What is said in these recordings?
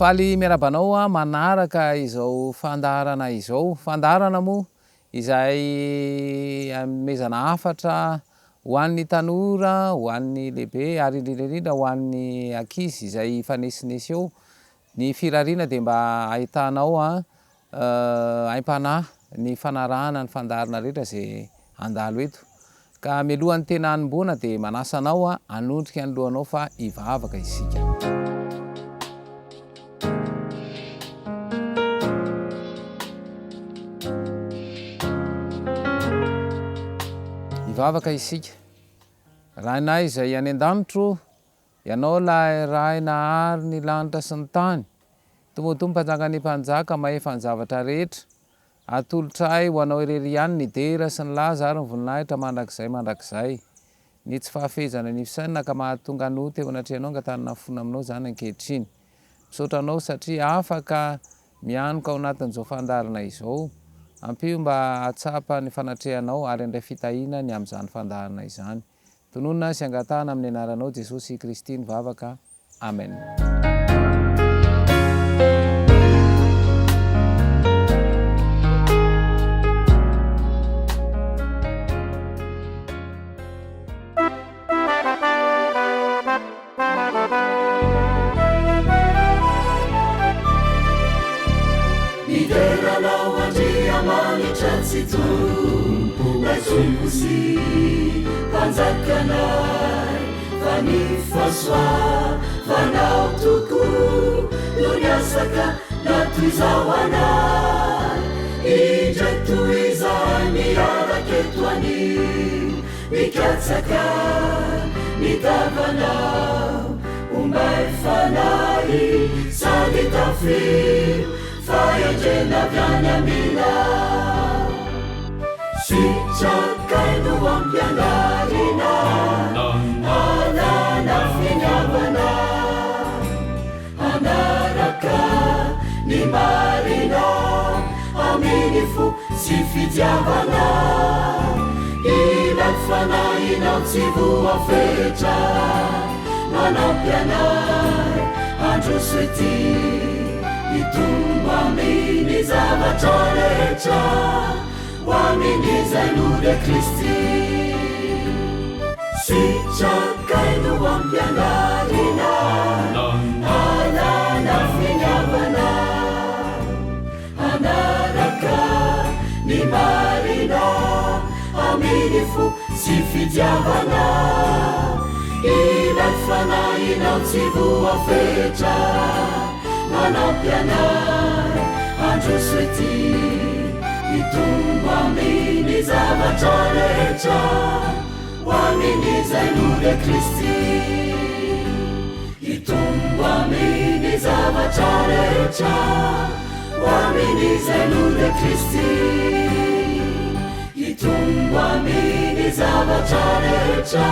faly miarabanao a manaraka izao fandarana izao fandarana moa izay mezana afatra ho an'ny tanora ho an'ny lehibe ary indrindra ho an'ny ankizy izay fanesinesy eo ny firariana dia mba ahitanao aim-panahy ny fanarahana ny fandarana rehetra izay andalo eto ka mialohan'ny tena hanomboana dia manasanao hanondrika ny lohanao fa hivavaka isika. Hivavaka isika raha inay izay any an-danitro ianao raha nahary ny lanitra sy ny tany tombotombo mpanjaka ny mpanjaka mahefa ny zavatra rehetra atolotray ho anao irery ihany ny dera sy ny laza ary ny voninahitra mandrakizay ny tsy fahafehezana ny fisainana ka mahatonga no teo anatrehanao angatanana fona aminao zany ankehitriny misaotra anao satria afaka mianoka ao anatin'izao fandarana izao ampio mba atsapa ny fanatrehanao ary andray fitahina ny amin'izany fandarana izany tonona sy angatahana amin'ny anaranao Jesosy Kristy nivavaka. Amen. Nazungusi panzakanai vanifaswa vanautuku lunyasaka natuizawanai ijetuizani araketwani mikatsaka nitavanau umaifanai saditafi fayajena vyanyamina Sichakainu wampiangarina Anana finyamana Anaraka ni marina Aminifu sifidiavana Inafana inautivu wafecha Manampianai androsweti Itumbamini zavatarecha Waminizanude Kristi Sichakainu wampiangarina Anana finyamana Anaraka ni marina Aminifu sifidiavana Inafana inautivu wafecha Manampianai androsweti Itumbamini zavatarecha Waminizanude Kristi Itumbamini zavatarecha Waminizanude Kristi Itumbamini zavatarecha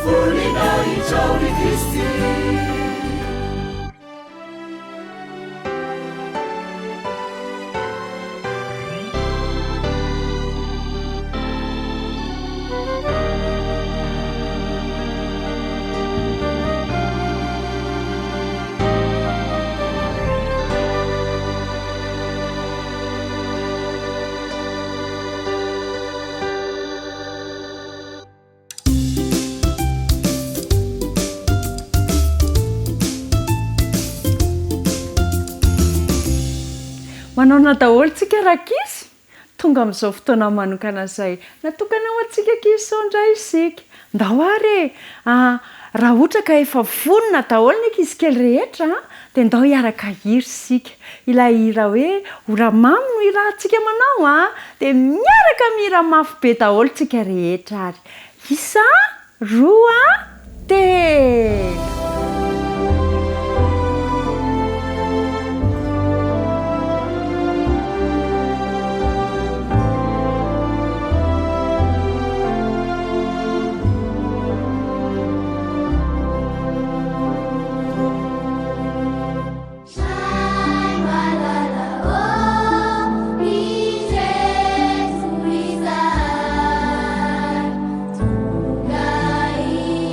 Fulina ichauri Kristi Manao daholo tsika rakisy tonga amin'izao fotoana manokana izay natokana ho antsika kizy sao indray isika ndahoary raha ohatra ka efa vonona daholo ny ankizy kely rehetra dia ndao hiaraka hira isika ilay hira hoe oramamy no irahantsika manao dia miaraka mihira mafy be daholo tsika rehetra ary isa roa telo Gai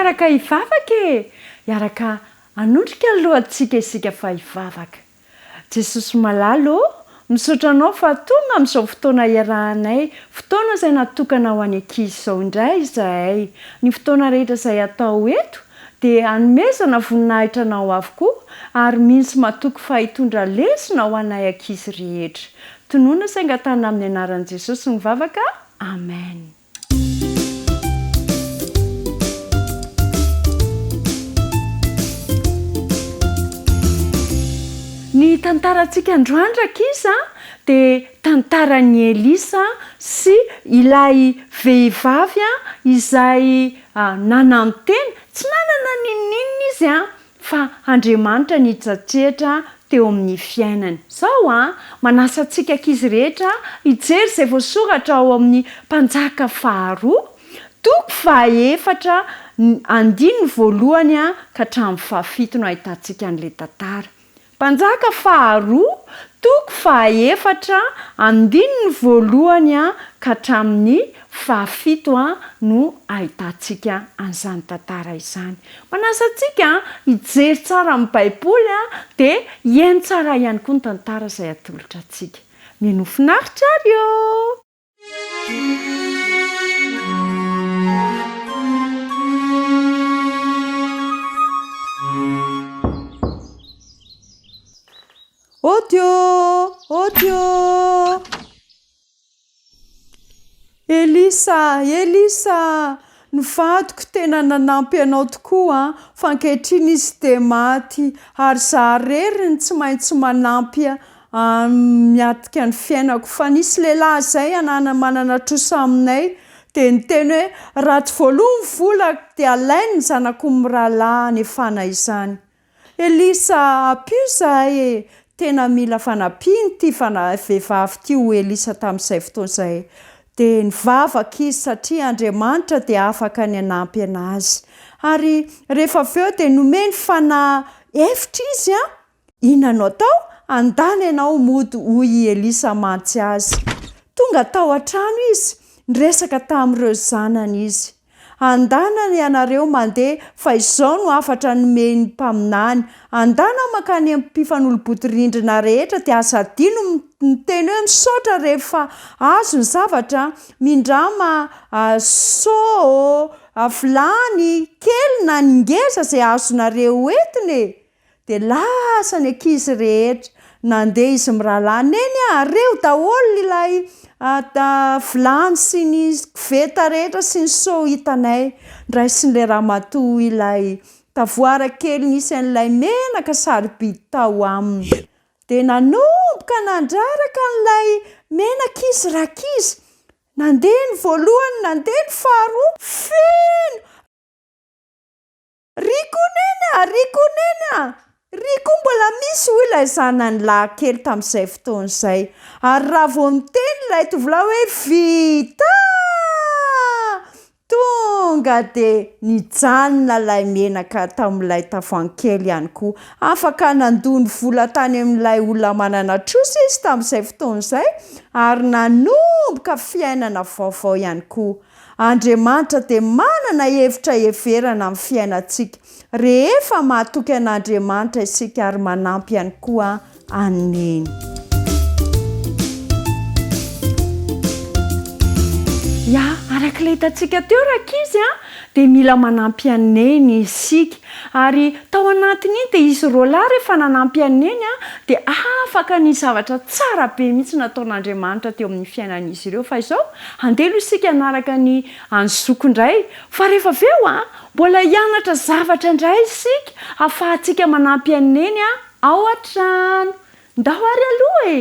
miaraka hivavaka e iaraka anondrika alohantsika isika fa hivavaka jesosy malalo misaotranao fa tonga amin'izao fotoana iarahanay fotoana izay natokana ho any ankizy izao indray izahay ny fotoana rehetra izay atao eto dia anomezana voninahitranao avokoa ary mihintsy matoky fa hitondra lesona ho anay ankizy rehetra tonoana sainga tana amin'ny anaran'i Jesosy ny vavaka amen. Ny tantarantsika androandraka izy dia tantaran'ny Elisa sy ilay vehivavy izay nanantena tsy nanana ninninina izy fa Andriamanitra nitsatsehatra teo amin'ny fiainany. Zao manasa antsika ankizy rehetra hijery izay voasoratra ao amin'ny Mpanjaka 2 toko 4 andiny voalohany ka hatramin'ny 7 no ahitantsika an'ilay tantara. Mpanjaka 2 toko 4 andiny voalohany ka hatramin'ny 7 no ahitantsika an'izany tantara izany. Manasa antsika hijery tsara amin'ny Baiboly dia hiaino tsara ihany koa ny tantara izay atolotra antsika. Mihaino finaritra ary eo. Odio! Elisa, nivadiko tena nanampy anao tokoa fa ankehitriny izy dia maty ary zaho reriny tsy maintsy manampy miatika ny fiainako fa nisy lehilahy izay manana trosa aminay dia niteny hoe raha tsy voaloha vola dia alainy ny zanako mirahalahy anefana izany. Elisa, apio zahay tena mila fanampiany ty vehivavy ty ho Elisa tamin'izay fotoana izay dia nivavaka izy satria Andriamanitra dia afaka ny hanampy anazy ary rehefa avy eo dia nomeny hevitra izy inona no atao andany ianao mody hoy Elisa mantsy azy. Tonga tao an-trano izy niresaka tamin'ireo zanany izy. Andana ianareo mandeha fa izao no afatra nomeny mpaminany. Andana makany amin'ny mpifanolo-bodirindrina rehetra dia aza adino miteny hoe misaotra rehefa azo ny zavatra mindrama vilany kely na ngeza izay azonareo entiny dia lasa ny ankizy rehetra nandeha izy mirahalahy neny reo daholo ilay vilany sy ny koveta rehetra sy ny hitanay ndray sy ny ramatoa ilay tavoara kely nisy an'ilay menaka sarobidy tao aminy dia nanomboka nandraraka n'ilay menaka izy rakizy nandeha ny voalohany nandeha ny faharoa feno riko mbola misy ho ilay zanany lahy kely tamin'izay fotoana izay ary raha vao miteny ilay tovolahy hoe vita tonga dia nijanona ilay menaka tamin'ilay tavoahangy kely ihany koa. Afaka nandony vola tany amin'ilay olona manana trosa izy tamin'izay fotoana izay ary nanomboka fiainana vaovao ihany koa. Andriamanitra dia manana hevitra heverana amin'ny fiainantsika rehefa mahatoky an'Andriamanitra isika ary manampy ihany koa aneny. Araka ilay hitantsika teo rakizy dia mila manampy aneny isika ary tao anatiny iny dia izy roa lahy rehefa nanampy aneny dia afaka ny zavatra tsara be mihitsy nataon'Andriamanitra teo amin'ny fiainan'izy ireo. Fa izao andelo isika anaraka ny anzoko indray fa rehefa avy eo mbola hianatra zavatra indray isika ahafahantsika manampy aneny ao an-trano. Ndao ary aloha e!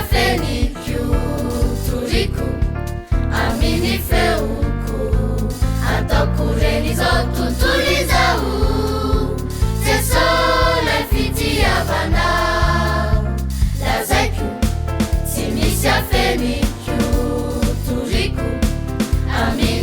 Feniko, turiko, amini feuku, atakureni zotu tulizau, sesole fitia bana, lazeku, simisha feniko, turiko, amini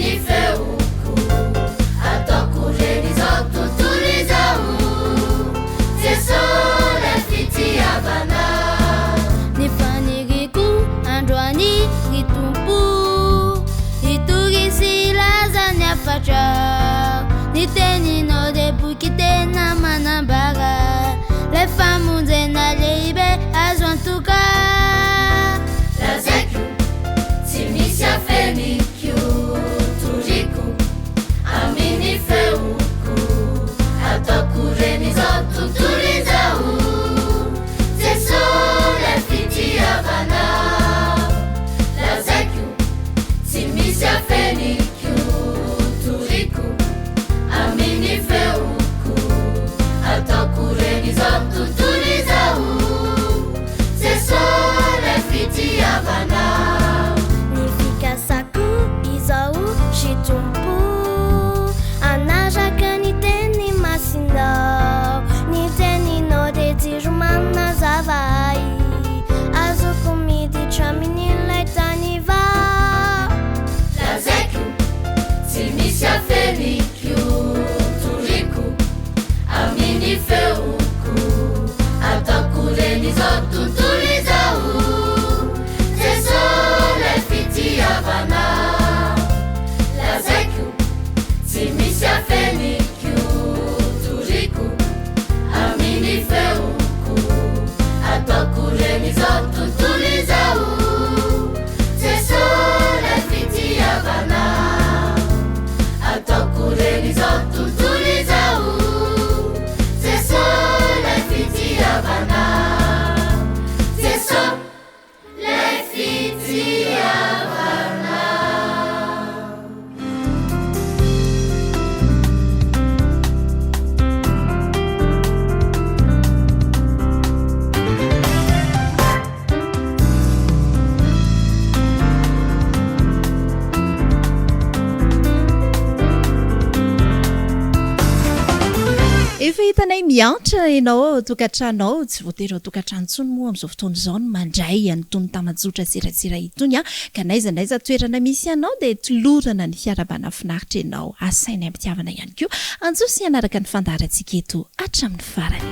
efa hitanay miantra ianao tokantranao tsy voatery ao tokantrano ntsony moa amin'izao fotoana izao no mandray anytony tamajotra serasera itony ka naiza toerana misy ianao dia tolorana ny fiarabana finaritra ianao asainy ampitiavana ihany koa anjosy ianaraka ny fandaharantsika eto hatramin'ny farany.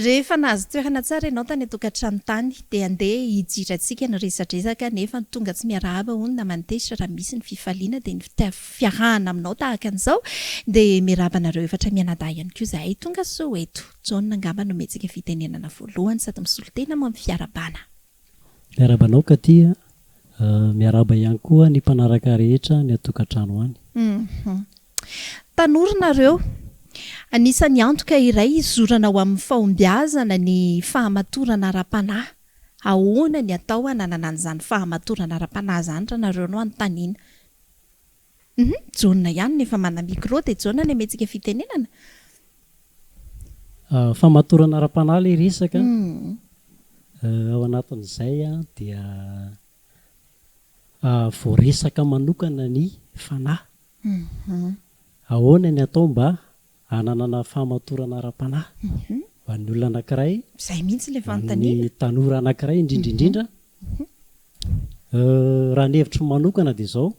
Rehefa nahazo toerana tsara ianao tany atokantrano tany dia andeha hijirantsika ny resadresaka nefa tonga tsy miarahaba hono na manotesitra raha misy ny fifaliana dia ny fiarahana aminao tahaka an'izao dia miarabanareo efatra mianadahy ihany koa zahay tonga Soweto. John angamba no metsika fitenenana voalohany sady misolotena mo amin'ny fiarabana. Miarabanao ka tia miaraba ihany koa ny mpanaraka rehetra ny atokantrano any. Tanora nareo. Anisan'ny antoka iray izorana ao amin'ny fahombiazana ny fahamatorana ara-panahy. Ahoana ny atao hananana an'izany fahamatorana ara-panahy izany raha nareo no anontaniana. Jona ihany nefa mana micro dia Jona ny metsika fitenenana. Fahamatorana ara-panahy ilay resaka. Ao anatin'izay dia voaresaka manokana ny fanahy. Ahoana ny atao mba hananana fahamatorana ara-panahy ho an'ny olona anankiray, izay mihitsy ilay fanontaniana. ny tanora anankiray indrindra raha ny hevitro manokana dia izao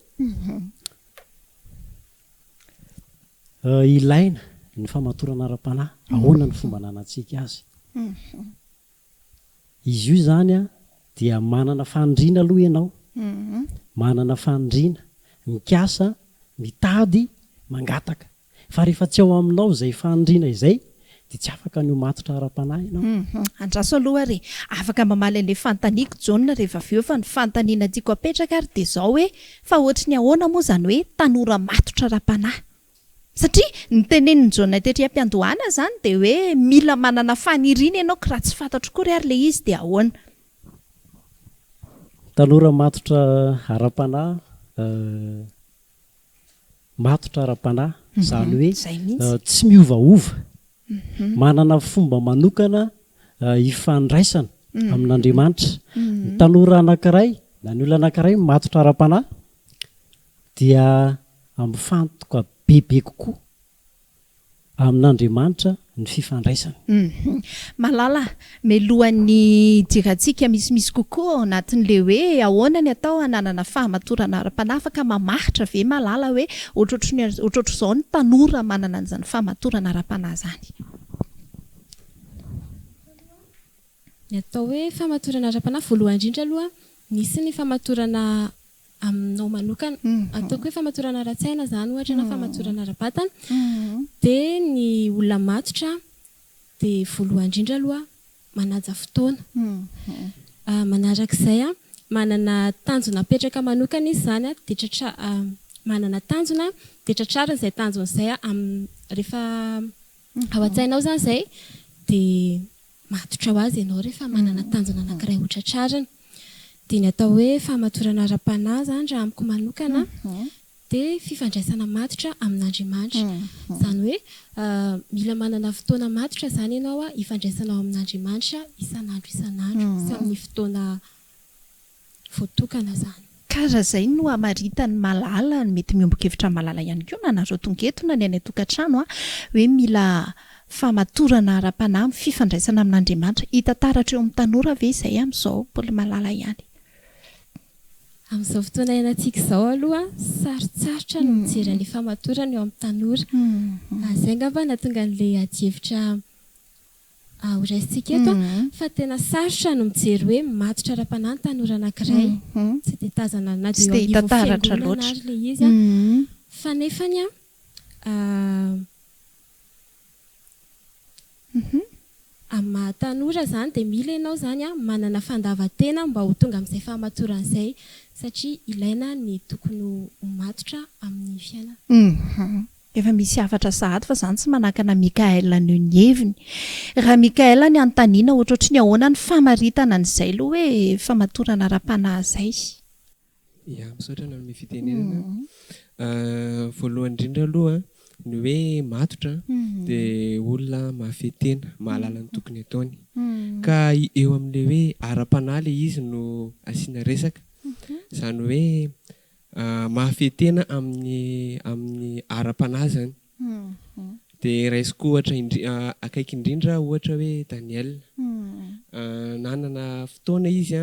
ilaina ny fahamatorana ara-panahy. Ahoana ny fomba hananantsika azy. Izy io zany dia manana fandriana aloha ianao, manana fandriana mikasa mitady mangataka. Fa rehefa tsy ao aminao izay fandriana izay dia tsy afaka ny matotra ara-panahy ianao. Andraso aloha ary afaka mamaly an'ilay fanontaniako John rehefa avy eo fa ny fanontaniana tiako apetraka ary dia izao hoe fa ohatra ny ahoana moa izany hoe tanora matotra ara-panahy. Satria ny tenenin' John tetry am-piandohana izany dia hoe mila manana faniriana ianao ka raha tsy fantatro koa ry ary ilay izy dia ahoana. Tanora matotra ara-panahy, matotra ara-panahy izany hoe tsy miovaova, manana fomba manokana hifandraisana amin'Andriamanitra. Ny tanora anankiray na ny olona anankiray matotra ara-panahy dia mifantoka bebe kokoa amin'Andriamanitra ny fifandraisana. Malala melohan'ny dirantsika misimisy kokoa ao anatin'ilay hoe ahoana ny atao hananana fahamatorana ara-panahy afaka mamahitra ve malala hoe ohatrohatr'izao ny tanora manana an'izany fahamatorana ara-panahy izany. Ny atao hoe fahamatorana ara-panahy voalohany indrindra aloha misy ny fahamatorana aminao manokana, ataoko hoe fahamatorana ara-tsaina izany ohatra na fahamatorana ara-batana. Dia ny olona matotra dia voalohany indrindra aloha manaja fotoana. Manarak'izay manana tanjona apetraka manokana izy izany dia manana tanjona dia tratrarina izay tanjona izay rehefa ao an-tsainao izany izay dia matotra ho azy ianao rehefa manana tanjona anankiray ho tratrarina. Dia ny atao hoe fahamatorana ara-panahy izany raha amiko manokana dia fifandraisana matotra amin'Andriamanitra. Izany hoe mila manana fotoana matotra izany ianao hifandraisanao amin'Andriamanitra isan'andro sy amin'ny fotoana voatokana izany. Karaha izay no amaritany malala mety miomboka-hevitra malala ihany koa na nareo tonga eto na ny any an-tokantrano hoe mila fahamatorana ara-panahy fifandraisana amin'Andriamanitra. Hita taratra eo amin'ny tanora ve izay amin'izao Paoly malala ihany? Amin'izao fotoana iainantsika izao aloha sarotsarotra no mijery an'ilay fahamatorana eo amin'ny tanora. Izay angamba nahatonga an'ilay ady-hevitra horaisintsika eto fa tena sarotra no mijery hoe matotra ara-panahy ny tanora anankiray. Tsy dia tazana na dia eo anivon'ny fiangonana ary ilay izy fa nefany amin'ny tanora izany dia mila ianao izany manana fandavan-tena mba ho tonga amin'izay fahamatorana izay satria ilaina ny tokony ho matotra amin'ny fiainana. Efa misy hafatra sahady fa izany tsy manakana Mikaela no ny heviny. Raha Mikaela ny anontaniana ohatrohatry ny ahoana ny famaritana an'izay aloha hoe fahamatorana ara-panahy izay. Misaotra na amin'ny fitenenana. Voalohany indrindra aloha ny hoe matotra dia olona mahafetena mahalala ny tokony ataony ka eo amin'ilay hoe ara-panahy ilay izy no asiana resaka izany hoe mahafetena amin'ny ara-panahy zany dia raisiko ohatra akaiky indrindra ohatra hoe Daniel nanana fotoana izy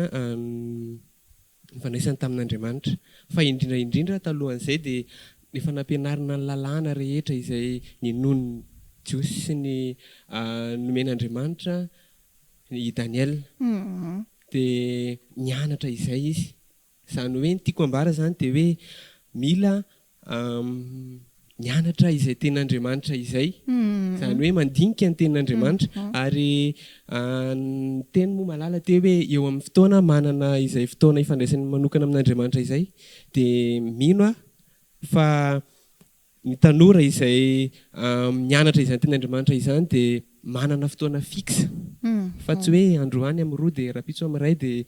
nifandraisany tamin'Andriamanitra fa indrindra talohan'izay dia efa nampianarina ny lalàna rehetra izay ninony jiosy sy ny nomen'Andriamanitra i Daniel dia nianatra izay izy izany hoe ny tiako ambara zany dia hoe mila nianatra izay ten'Andriamanitra izay izany hoe mandinika ny tenin'Andriamanitra ary ny teny moa malala teo hoe eo amin'ny fotoana manana izay fotoana ifandraisany manokana amin'Andriamanitra izay dia mino fa ny tanora izay mianatra izany tenin'Andriamanitra izany dia manana fotoana fixa fa tsy hoe androany amin'ny roa dia rapitso amin'ny ray dia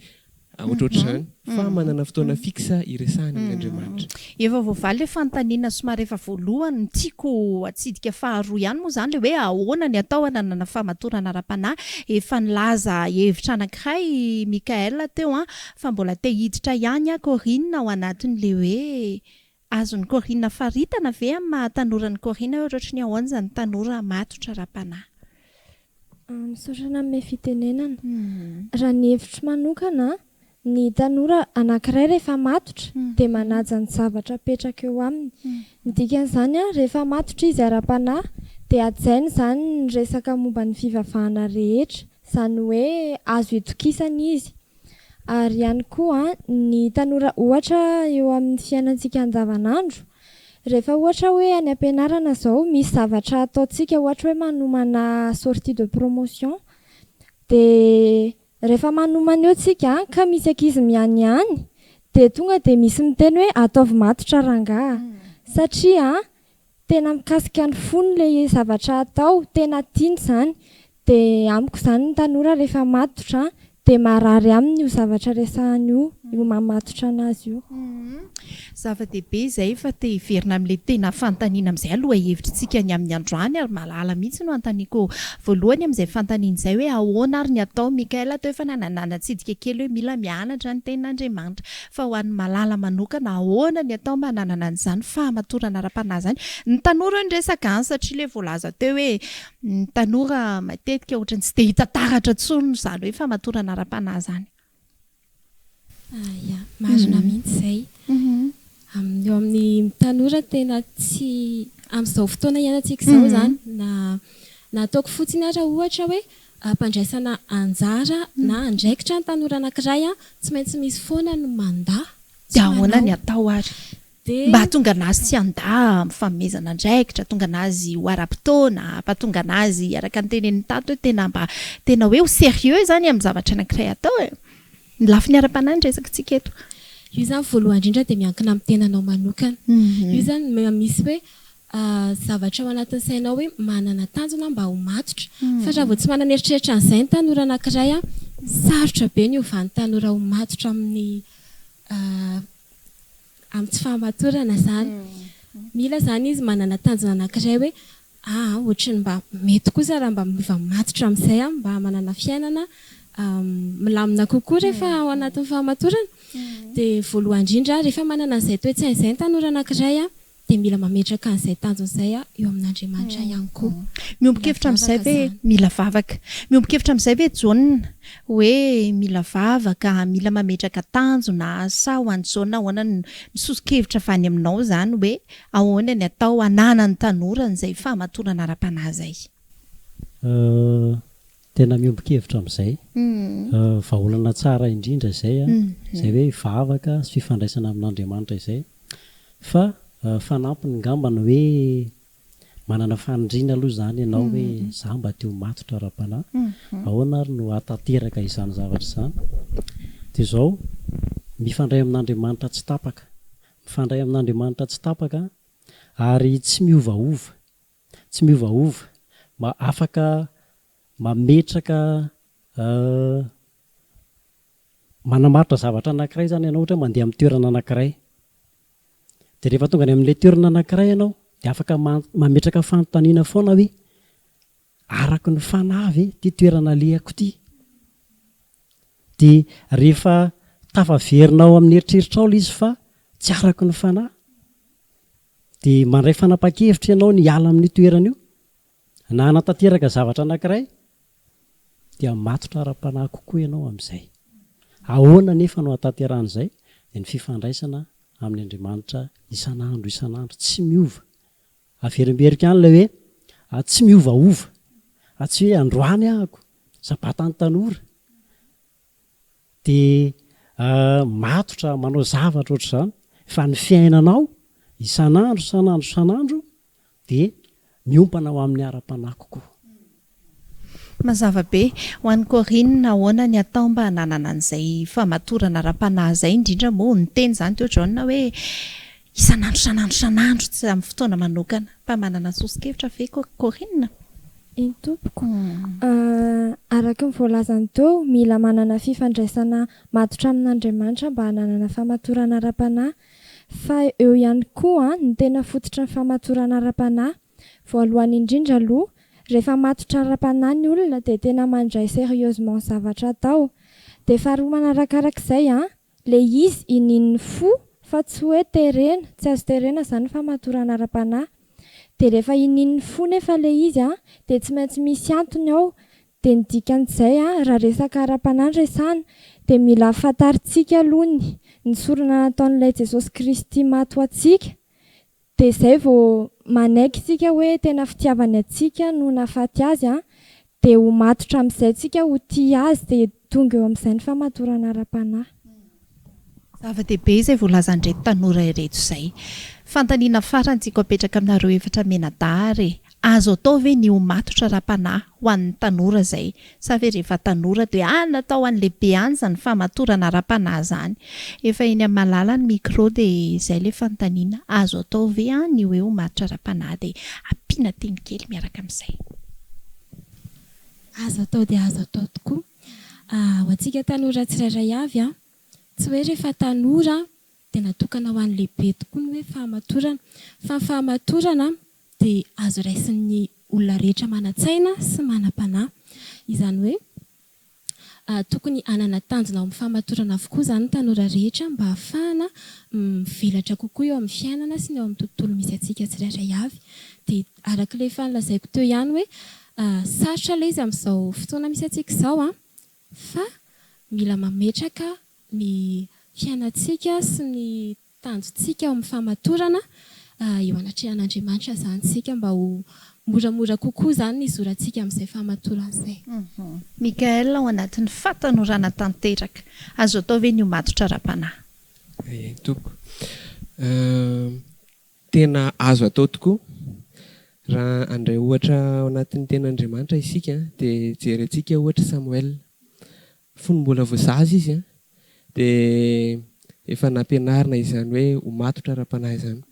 ohatrohatr'izany fa manana fotoana fixa iresahany amin'Andriamanitra. Efa voavaly ilay fanontaniana somary efa voalohany ny tiako atsidika faharoa ihany moa izany ilay hoe ahoana ny atao hananana famatorana ara-panahy efa nilaza hevitra anankiray Mikael teo fa mbola te hiditra ihany Corinne ao anatin'ilay hoe azony Corinne faritana ve amin'ny mahatanorany Corinne ohatrany ahoana izany tanora matotra ara-panahy. Misaotrana amin'ny fitenenana raha ny hevitra manokana ny tanora anankiray rehefa matotra dia manaja ny zavatra petraka eo aminy. Ny dikan'izany rehefa matotra izy ara-panahy dia ajainy izany ny resaka momba ny fivavahana rehetra izany hoe azo itokisana izy. Ary ihany koa ny tanora ohatra eo amin'ny fiainantsika andavanandro rehefa ohatra hoe any ampianarana izao misy zavatra ataontsika ohatra hoe manomana sortie de promotion dia rehefa manomana eo tsika ka misy ankizy mianiany dia tonga dia misy miteny hoe ataovy matotra rangaha satria tena mikasika ny fony ilay zavatra atao tena tiany izany dia amiko izany ny tanora rehefa matotra dia marary aminy io zavatra resahany io mamatotra anazy io. Zava-dehibe izay fa te hiverina amin'ilay tena fanontaniana amin'izay aloha hevitrintsika ny amin'ny androany ary malala mihitsy no antaniako voalohany amin'izay fanontaniana izay hoe ahoana ary ny atao Mikael atao efa nananatsidika kely hoe mila mianatra ny tenin'Andriamanitra fa ho an'ny malala manokana ahoana ny atao mba hananana an'izany fahamatorana ara-panahy izany ny tanora ny resaka satria ilay voalaza teo hoe ny tanora matetika ohatrany tsy dia hita taratra intsony izany hoe fahamatorana ara-panahy izany. Marina mihitsy izay eo amin'ny tanora tena tsy amin'izao fotoana ianantsika izao zany na ataoko fotsiny ara ohatra hoe ampandraisana anjara na andraikitra ny tanora anankiray tsy maintsy misy foana no mandaha dia ahoana ny atao ary mba tonga anazy tsy andaha mifanomezana andraikitra tonga anazy ho ara-potoana mpatonga anazy araka ny tenen'ny tato hoe tena hoe ho sérieux zany amin'ny zavatra anankiray atao ny lafiny ara-panahy ny resaka tsika eto. Io zany voalohany indrindra dia miankina amin'ny tenanao manokana. Io zany misy hoe zavatra ao anatin'ny sainao hoe manana tanjona mba ho matotra fa raha vao tsy manana eritreritra an'izay ny tanora anankiray sarotra be ny hovany tanora ho matotra amin'ny tsy fahamatorana zany. Mila zany izy manana tanjona anankiray hoe ohatrany mba mety kosa raha mba miva matotra amin'izay mba manana fiainana milamina kokoa rehefa ao anatin'ny fahamatorana dia voalohany indrindra rehefa manana an'izay toe-tsaina izay ny tanora anankiray dia mila mametraka an'izay tanjona izay eo amin'Andriamanitra ihany koa. Miombon-kevitra amin'izay hoe mila vavaka miombon-kevitra amin'izay hoe jaonina hoe mila vavaka mila mametraka tanjona sa ho an'ny jaonina ahoana ny misoso-kevitra fa any aminao zany hoe ahoana ny atao hanana ny tanora n'izay fahamatorana ara-panahy izay. Tena miombon-kevitra amin'izay vahaolana tsara indrindra izay izay hoe vavaka sy fifandraisana amin'Andriamanitra izay fa fanampiny ngambana hoe manana fanindriana aloha zany ianao hoe za mba teo matotra ara-panahy ahoana ary no atateraka izany zavatra izany dia izao mifandray amin'Andriamanitra tsy tapaka mifandray amin'Andriamanitra tsy tapaka ary tsy miovaova ma afaka mametraka manamaritra zavatra anankiray zany ianao ohatra mandeha amin'ny toerana anankiray dia rehefa tonga any amin'ilay toerana anankiray ianao dia afaka mametraka fanontaniana foana hoe araka ny fanavy ty toerana lehako ity. Dia rehefa tafaverinao amin'ny eritreritrao ilay izy fa tsy araka ny fanahy dia mandray fanapa-kevitra ianao ny ala amin'ny toerana io na hanatanteraka zavatra anankiray dia matotra ara-panahy kokoa ianao amin'izay. Ahoana nefa no hatanteran'izay dia ny fifandraisana amin'ny Andriamanitra isan'andro tsy miova. Averimberika ihany ilay hoe tsy miovaova, tsy hoe androany ahako sabata ny tanora dia matotra manao zavatra ohatr'izany fa ny fiainanao isan'andro dia miompana ao amin'ny ara-panahy kokoa. Mazava be ho an'ny Corinne ahoana ny atao mba hananana an'izay famatorana ara-panahy izay indrindra moa ny teny izany teo John hoe isan'andro tsy amin'ny fotoana manokana mba manana sosi-kevitra ve Corinne? Iny tompoko araka ny voalazany teo mila manana fifandraisana matotra amin'Andriamanitra mba hananana famatorana ara-panahy. Fa eo ihany koa ny tena fototra ny famatorana ara-panahy. Voalohany indrindra aloha rehefa matotra ara-panahy ny olona dia tena mandray sérieusement zavatra atao. Dia faharoa manarakarak'izay ilay izy inin'ny fo fa tsy hoe terena, tsy azo terena izany famatorana ara-panahy. Dia rehefa inin'ny fo nefa ilay izy dia tsy maintsy misy antony ao. Dia ny dikan'izay raha resaka ara-panahy ny resahana dia mila fantarintsika aloha ny sorona nataon'ilay Jesosy Kristy maty ho antsika. Dia izay vao manaiky isika hoe tena fitiavany antsika no nahafaty azy dia ho matotra amin'izay tsika ho tia azy dia tonga eo amin'izay ny famatorana ara-panahy. Zava-dehibe izay voalazan'ireto tanora ireto izay. Fantaniana farany tsika apetraka aminareo efatra menadary. Azo atao ve ny ho matotra ara-panahy ho an'ny tanora izay sa ve rehefa tanora dia natao ho an'ny lehibe any izany famatorana ara-panahy izany. Efa eny amin'ny malala ny micro dia izay ilay fantaniana. Azo atao ve ny hoe ho matotra ara-panahy dia ampiana teny kely miaraka amin'izay. Azo atao dia azo atao tokoa. Ho antsika tanora tsirairay avy tsy hoe rehefa tanora dia natokana ho an'ny lehibe tokoa ny hoe fahamatorana. Fa ny fahamatorana dia azo raisin'ny olona rehetra manan-tsaina sy manam-panahy. Izany hoe tokony hanana tanjona ao amin'ny fahamatorana avokoa izany tanora rehetra mba ahafahana mivelatra kokoa eo amin'ny fiainana sy ny eo amin'ny tontolo misy antsika tsirairay avy. Dia arak'ilay fanlazaiko teo ihany hoe sarotra ilay izy amin'izao fotoana misy antsika izao fa mila mametraka ny fiainantsika sy ny tanjontsika ao amin'ny fahamatorana eo anatrehan'Andriamanitra izany tsika mba ho moramora kokoa izany ny zorantsika amin'izay fahamatorana izay. Mikael ao anatin'ny fatanorana tanteraka. Azo atao ve ny ho matotra ara-panahy? Toko. Tena azo atao tokoa. Raha andray ohatra ao anatin'ny ten'Andriamanitra isika dia jerentsika ohatra Samuel. Fony mbola voazaza izy dia efa nampianarina izany hoe ho matotra ara-panahy izany.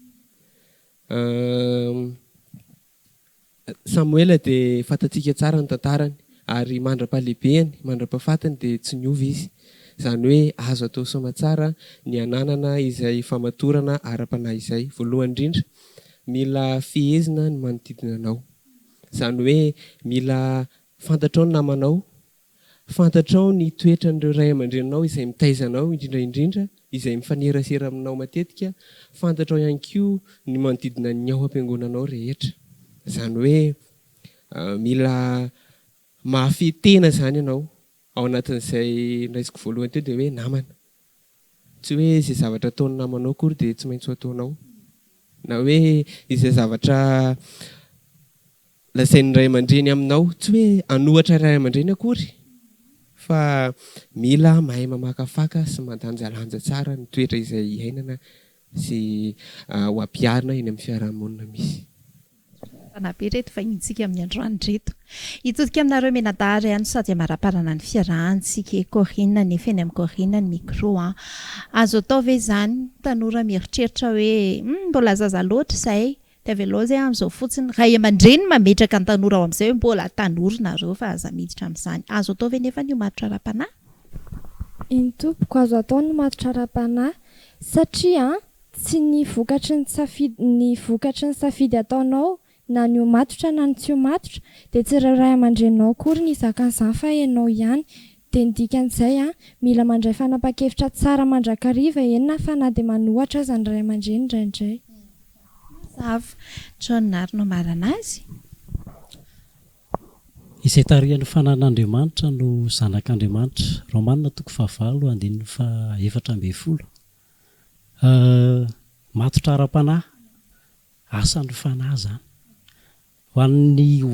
Samuel dia fantatsika tsara ny tantarany ary mandra-pahalehibeny, mandra-pahafatany dia tsy niova izy. Izany hoe azo atao soamantsara ny ananana izay famatorana ara-panahy izay. Voalohany indrindra mila fihezina ny manodidina anao. Izany hoe mila fantatrao ny namanao, fantatrao ny toetran'ireo ray aman-drenanao izay mitaizanao indrindra izay mifanerasera aminao matetika, fantatrao ihany koa ny manodidina ny ao am-piangonanao rehetra. Izany hoe mila mahafehy tena izany ianao ao anatin'izay raisiko voalohany teo dia hoe namana. Tsy hoe izay zavatra ataon'ny namanao kory dia tsy maintsy ataonao. Na hoe izay zavatra lazain'ny ray aman-dreny aminao, tsy hoe anohatra ray aman-dreny akory. Fa mila mahay mamakafaka sy mandanjalanja tsara ny toetra izay iainana sy ho ampiarina eny amin'ny fiarahamonina misy. Fanabe reto fa intsika amin'ny androany reto. Hitodika aminareo menadary ihany sady amara-parana ny fiarahantsika Corinne ny feny amin'ny Corinne ny micro. Azo atao ve izany tanora mieritreritra hoe mbola zaza loatra izay dia velao izay amin'izao fotsiny ray aman-dreny mametraka ny tanora ao amin'izay hoe mbola tanora nareo fa aza miditra amin'izany. Azo atao ve nefa ny ho matotra ara-panahy? Iny tompoko azo atao ny matotra ara-panahy satria tsy ny vokatry ny safidy ataonao na ny matotra na ny tsy matotra dia tsy raray aman-drenao kory ny zakan'izany fa ianao ihany. Dia ny dikan'izay mila mandray fanapa-kevitra tsara mandrakariva enina fa na dia manohatra aza ny ray aman-dreny indraindray. Jonarino marana azy izay tarihan'ny fanan'Andriamanitra no zanak'Andriamanitra. Romanina 9:7 matotra ara-panahy asan'ny fanahy zany ho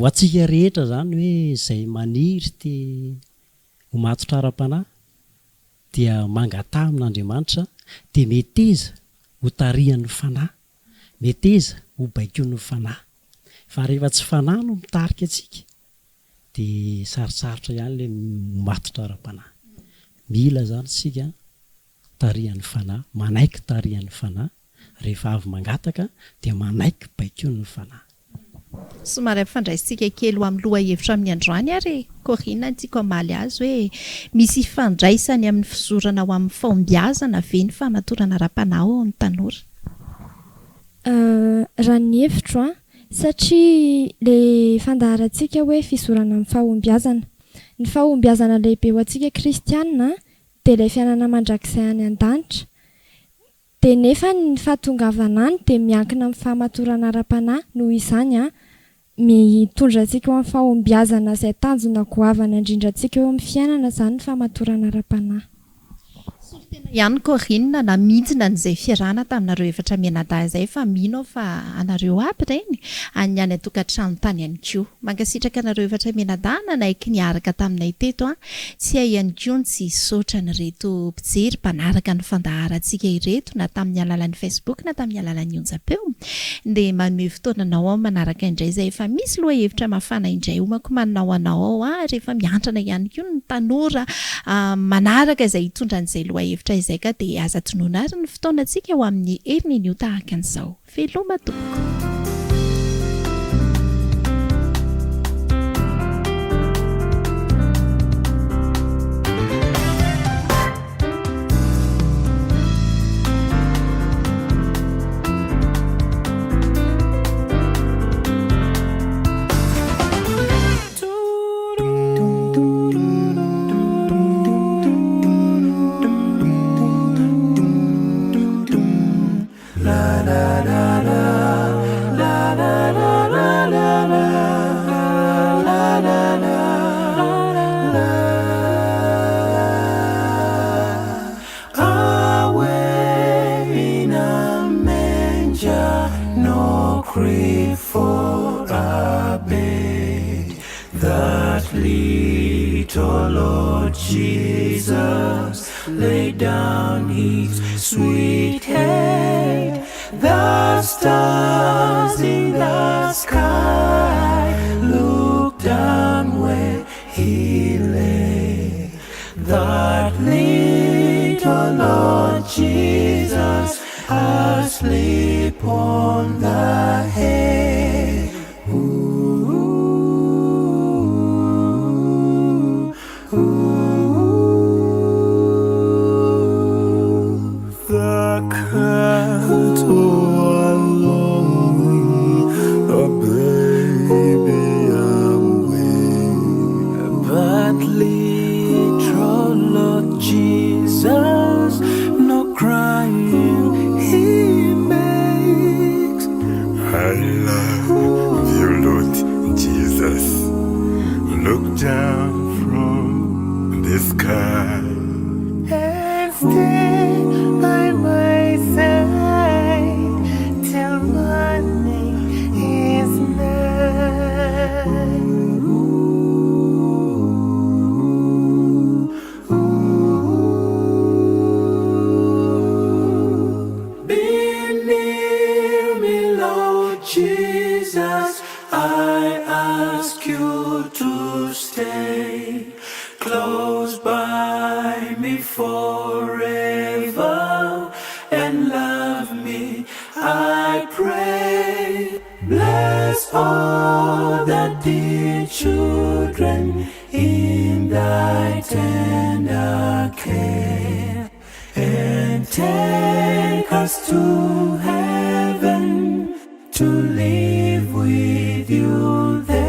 atsika rehetra zany hoe izay maniry te ho matotra ara-panahy dia mangata amin'Andriamanitra dia meteza ho tarihan'ny fanahy, meteza ho baikon'ny fanahy. Fa rehefa tsy fanahy no mitarika atsika dia sarosarotra ihany ilay matotra ara-panahy. Mila zany sika tarihan'ny fanahy, manaiky tarihan'ny fanahy. Rehefa avy mangataka dia manaiky baikon'ny fanahy. Somary fandraisitsika kely ho amin'ny loha hevitra amin'ny androany ary Corina tiako amaly azy hoe misy fandraisany amin'ny fizorana ho amin'ny fahombiazana ve ny famatorana ara-panahy ao amin'ny tanora? Raha ny hevitro satria ilay fandaharantsika hoe fizorana amin'ny fahombiazana. Ny fahombiazana lehibe ho antsika kristianina dia ilay fiainana mandrakizay any an-danitra. Dia nefa ny fahatongavana any dia miankina amin'ny fahamatorana ara-panahy noho izany mitondra antsika eo amin'ny fahombiazana izay tanjona goavana indrindra antsika eo amin'ny fiainana zany ny fahamatorana ara-panahy. Tena ihany Corina namidina n'izay fiarahana taminareo efatra mianadahy izay fa mino fa anareo aby ireny any an-tokantrano tany ihany koa. Mankasitraka anareo efatra mianadahy nanaiky niaraka taminay teto tsy hay ihany koa tsy hisaotra an'ireto mpijery mpanaraka ny fandaharantsika ireto na tamin'ny alalan'ny Facebook na tamin'ny alalan'ny onjam-peo dia manome fotoananao manaraka indray izay efa misy loha hevitra mafana indray homako manao anao rehefa miantrana ihany koa ny tanora manaraka izay hitondra an'izay loha hevitra izay ka dia aza tonoana ary ny fotoanantsika ho amin'ny herin'iny io tahaka an'izao. Veloma tompoko. Jesus laid down his sweet head, the stars in the sky looked down where he lay. That little Lord Jesus asleep on the hay. Down from the sky and stay by my side till morning is nigh. Be near me, Lord Jesus, I ask you to stay close by me forever and love me, I pray. Bless all the dear children in thy tender care and take us to heaven to live with you there.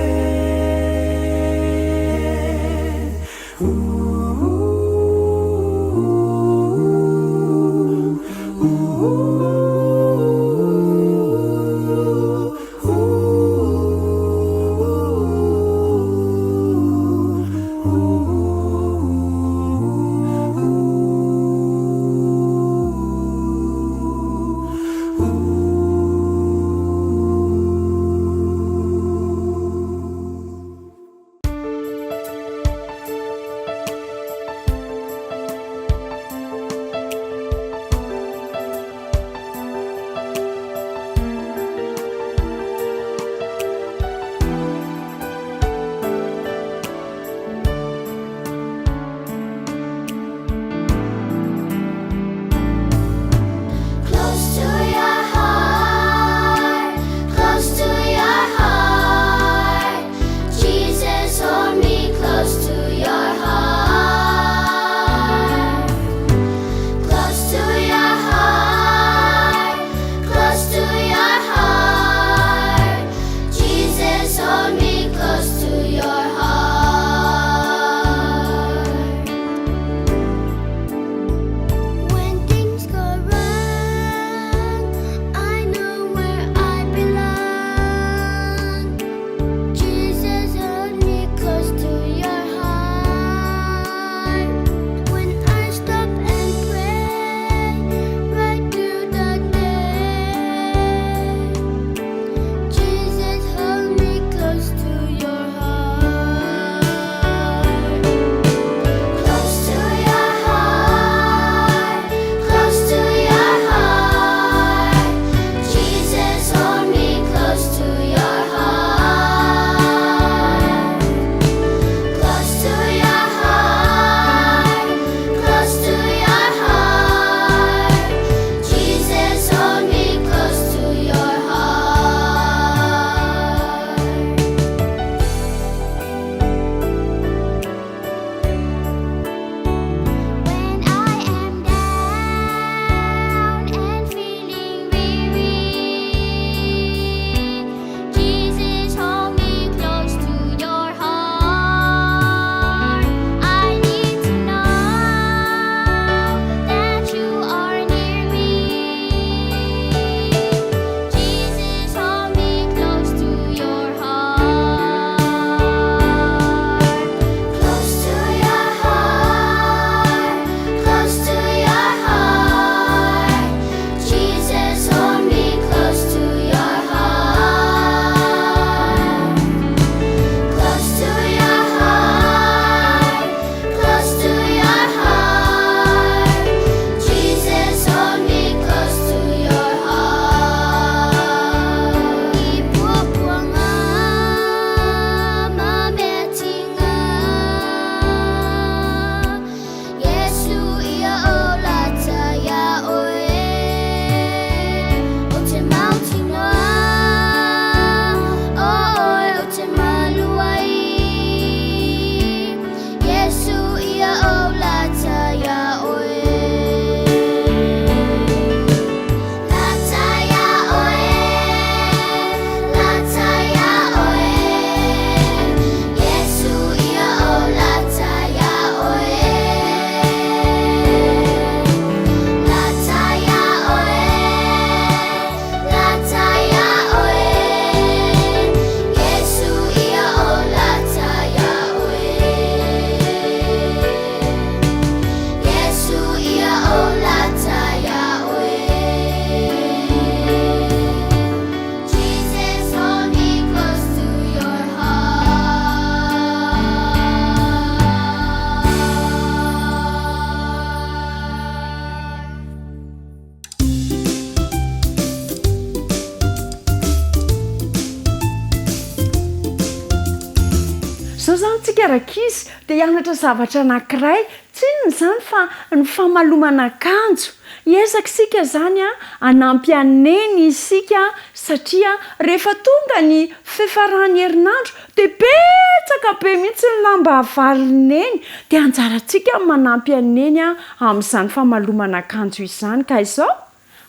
zao zany tsika rakizy dia hianatra zavatra anankiray tsy inona izany fa ny famalomana akanjo hiezaka isika zany a anampianeny isika satria rehefa tonga ny fifarany herinandro dia betsaka be mihitsy ny lamba avalineny dia anjarantsika manampy aneny a amin'izany famalomana akanjo izany ka izao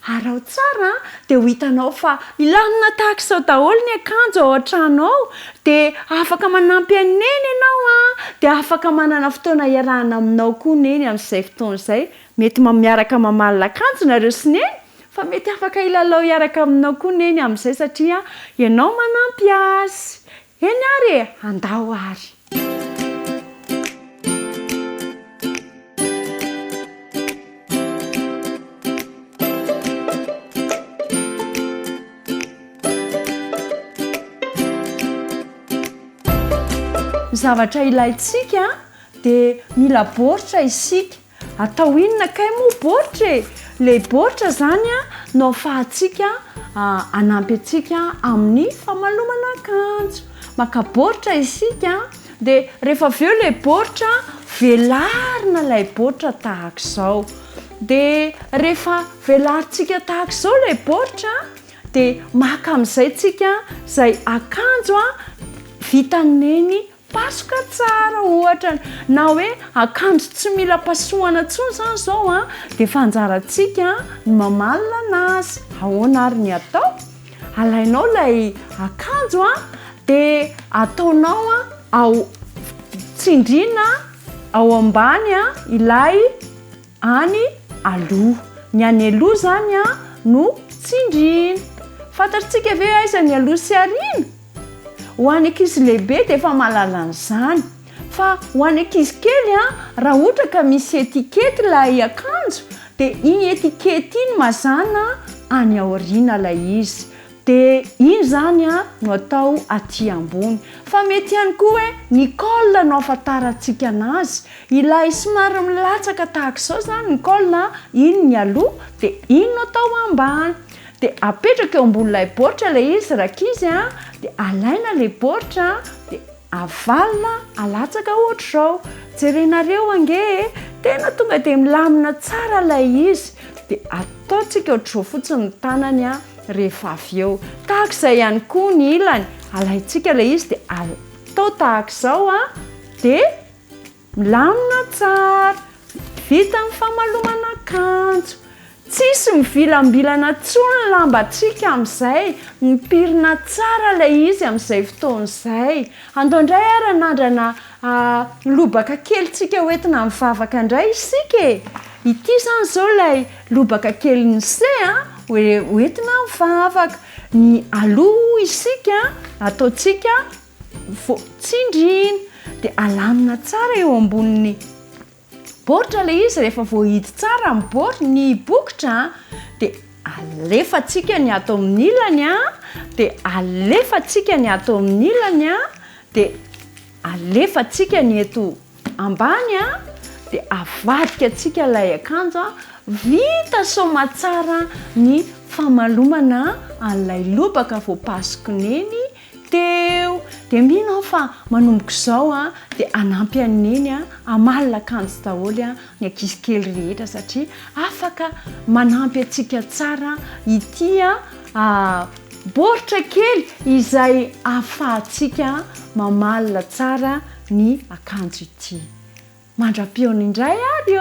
arao tsara dia ho hitanao fa ilamina tahaka izao daholo ny akanjo ao an-trano ao dia afaka manampy aneny ianao dia afaka manana fotoana iarahana aminao koa neny amin'izay fotoana izay mety miaraka mamalina akanjo nareo sy neny fa mety afaka ilalao iaraka aminao koa neny amin'izay satria ianao manampy azy eny ary andao ary zavatra ilayntsika dia mila baoritra isika atao inona kay moa baoritra le baoritra zany no ahafahantsika anampy antsika amin'ny famalomana akanjo maka baoritra isika dia rehefa avy eo le baoritra velarina ilay baoritra tahaka izao dia rehefa velarintsika tahaka izao le baoritra dia maka amin'izay tsika izay akanjo vitaneny pasoka tsara ohatra na hoe akanjo tsy mila pasohana tsony zany zao dia fanjarantsika ny mamalina anazy ahoana ary ny atao alainao ilay akanjo dia ataonao ao tsindriana ao ambany ilay any aloha ny any aloha zany no tsindriana fantatritsika ve aiza ny aloha sy ariana ho any ankizy lehibe dia efa mahalala an'izany fa ho any ankizy kely raha ohatra ka misy etikety ilay akanjo dia iny etikety iny mazana any aoriana ilay izy dia iny zany no atao aty ambony fa mety ihany koa hoe ny col no ahafantarantsika anazy ilay somary milatsaka tahaka izao zany ny col iny ny aloha dia iny no atao ambany dia apetraka eo ambonin'ilay baoritra ilay izy rakizy dia alaina ilay baoritra dia avalina alatsaka ohatra izao jerenareo ange tena tonga dia milamina tsara ilay izy dia ataontsika ohatr'izao fotsiny ny tanany rehefa avy eo tahaka izay ihany koa ny ilany alaintsika ilay izy dia atao tahaka izao dia milamina tsara vita ny famalomana akanjo tsisy mivilambilana tsony lambantsika amin'izay mipirina tsara ilay izy amin'izay fotoan'izay andao indray ary nandrana lobaka kelyntsika hoentina mivavaka indray isika ity zany izao ilay lobaka keliny se hoentina mivavaka ny aloha isika ataontsika tsindriana dia alamina tsara eo ambonin'ny baoritra ilay izy rehefa voahidy tsara ny bokotra dia alefantsika ny ato amin'ny ilany dia alefantsika ny ato amin'ny ilany dia alefantsika ny eto ambany dia avadika antsika ilay akanjo vita soma tsara ny famalomana an'ilay lobaka voapasoko neny teo dia minao fa manomboka izao dia anampy aneny amalina akanjo daholo ny ankizy kely rehetra satria afaka manampy antsika tsara ity baoritra kely izay ahafahantsika mamalina tsara ny akanjo ity mandra-piona indray ary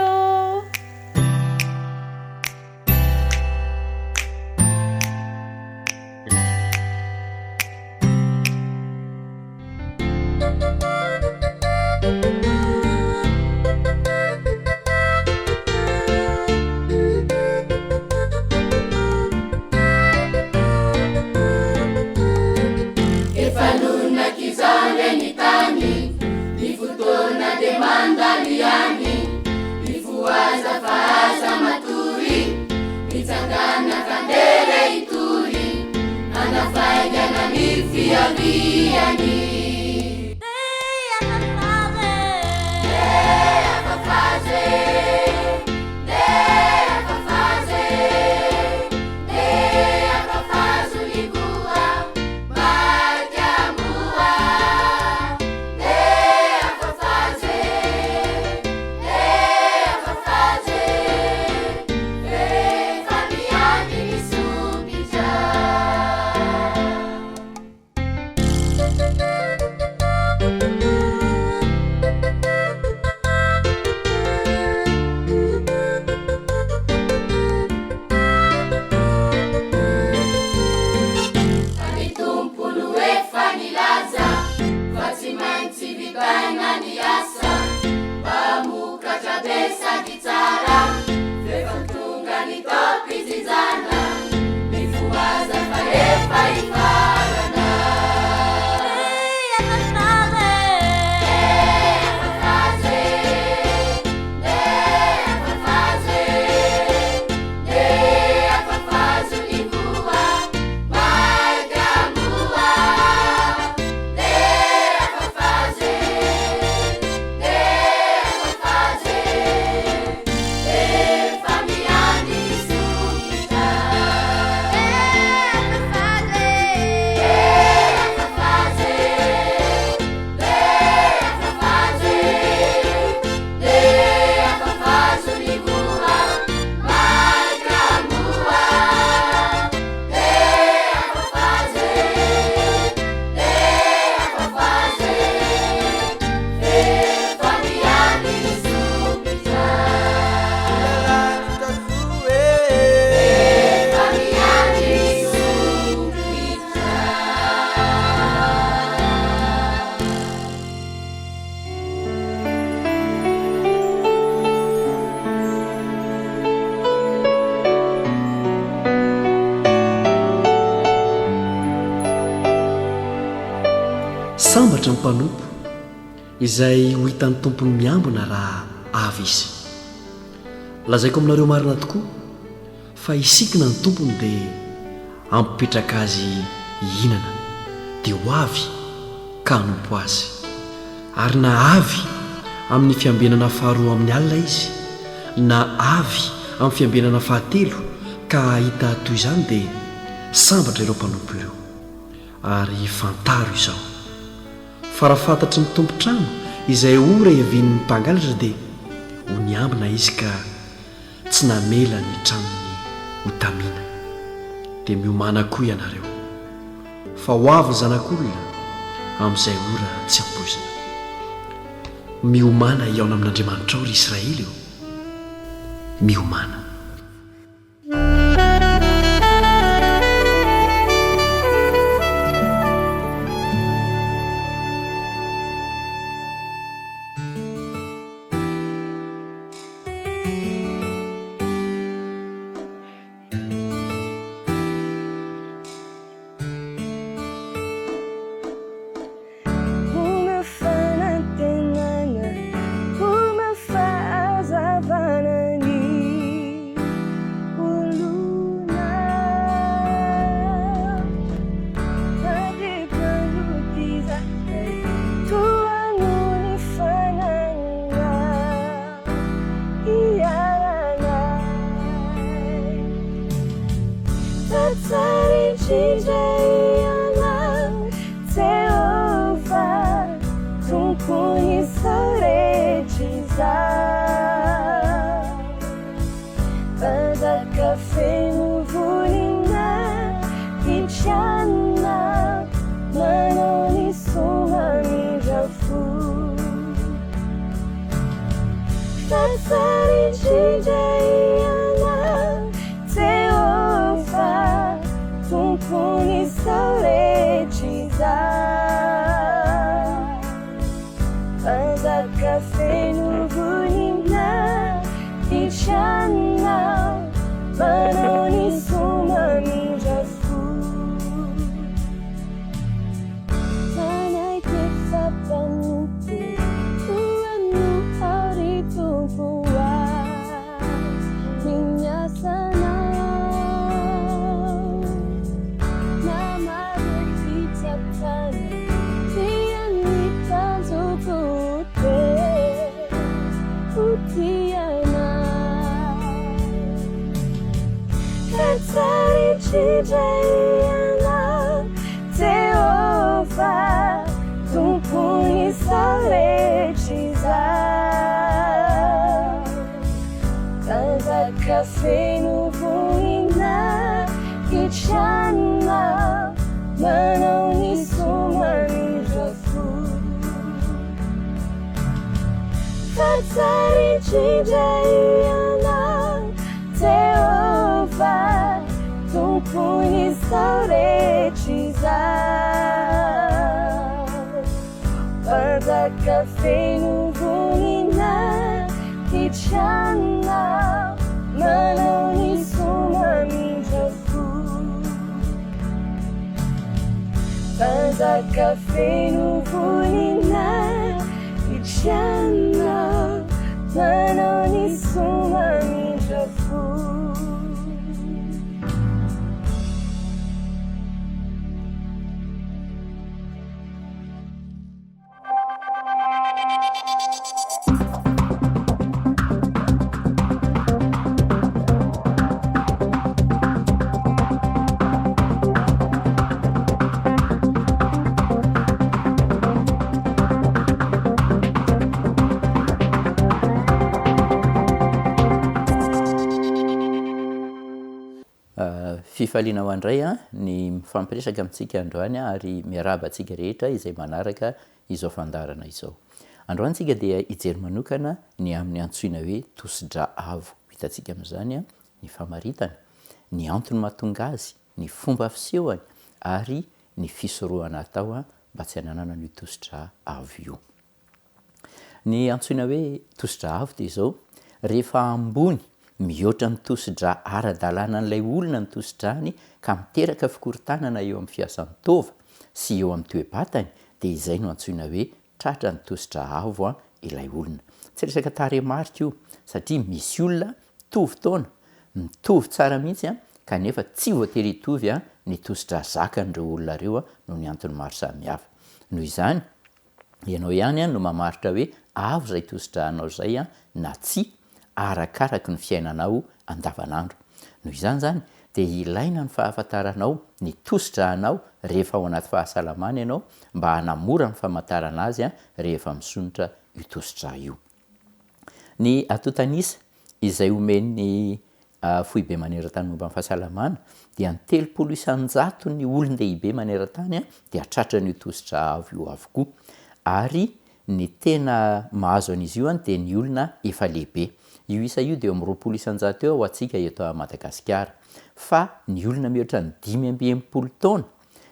hevitra ny mpanompo izay ho hitan'ny tompony miambina raha avy izy. Lazaiko aminareo marina tokoa fa isikina ny tompony dia ampipetraka azy hihinana dia ho avy ka hanompo azy. Ary na avy amin'ny fiambenana faharoa amin'ny alina izy na avy amin'ny fiambenana fahatelo ka hita toy izany dia sambatra ireo mpanompo ireo. Ary fantaro izao fa raha fantatry ny tompontrano izay ora hiavian'ny mpangalatra dia ho niambina izy ka tsy namela ny tranony hotamiana. Dia miomana koa ianareo fa ho avy ny zanak'olona amin'izay ora tsy ampoizina. Miomana iaona amin'Andriamanitra ao ry Israely io, miomana. Fifaliana ho andray ny mifampiresaka amintsika androany ary miaraba antsika rehetra izay manaraka izao fandarana izao. Androantsika dia hijery manokana ny amin'ny antsoina hoe tosidra avo. Hitantsika amin'izany ny famaritana, ny antony mahatonga azy, ny fomba fisehoany ary ny fisorohana atao mba tsy hananana ny tosidra avo io. Ny antsoina hoe tosidra avo dia izao, rehefa ambony mihoatra ny tosidra ara-dalàna n'ilay olona ny tosidrany ka miteraka fikorontanana eo amin'ny fiasan'ny tova sy eo amin'ny toe-batany dia izay no antsoina hoe tratra ny tositra avo ilay olona. Tsy resaka taremarika io satria misy olona mitovy taona mitovy tsara mihitsy kanefa tsy voatery hitovy ny tositra zakan'ireo olona ireo noho ny antony maro samihafa. Noho izany ianao ihany no mamaritra hoe avo izay tositra anao izay na tsy arakaraky ny fiainanao andavanandro. Noho izany zany dia ilaina ny fahafantaranao ny tositra anao rehefa ao anaty fahasalamana ianao mba hanamora ny famantarana azy rehefa misonitra io tositra io. Ny atotanisa izay omeny foibe maneran-tany momba ny fahasalamana dia ny 300 ny olon-dehibe maneran-tany dia tratra n'io tositra avo io avokoa, ary ny tena mahazo an'izy io dia ny olona efa lehibe. Io isa io dia 200 eo atsika eto a Madagasikara, fa ny olona mihoatra ny 580 taona,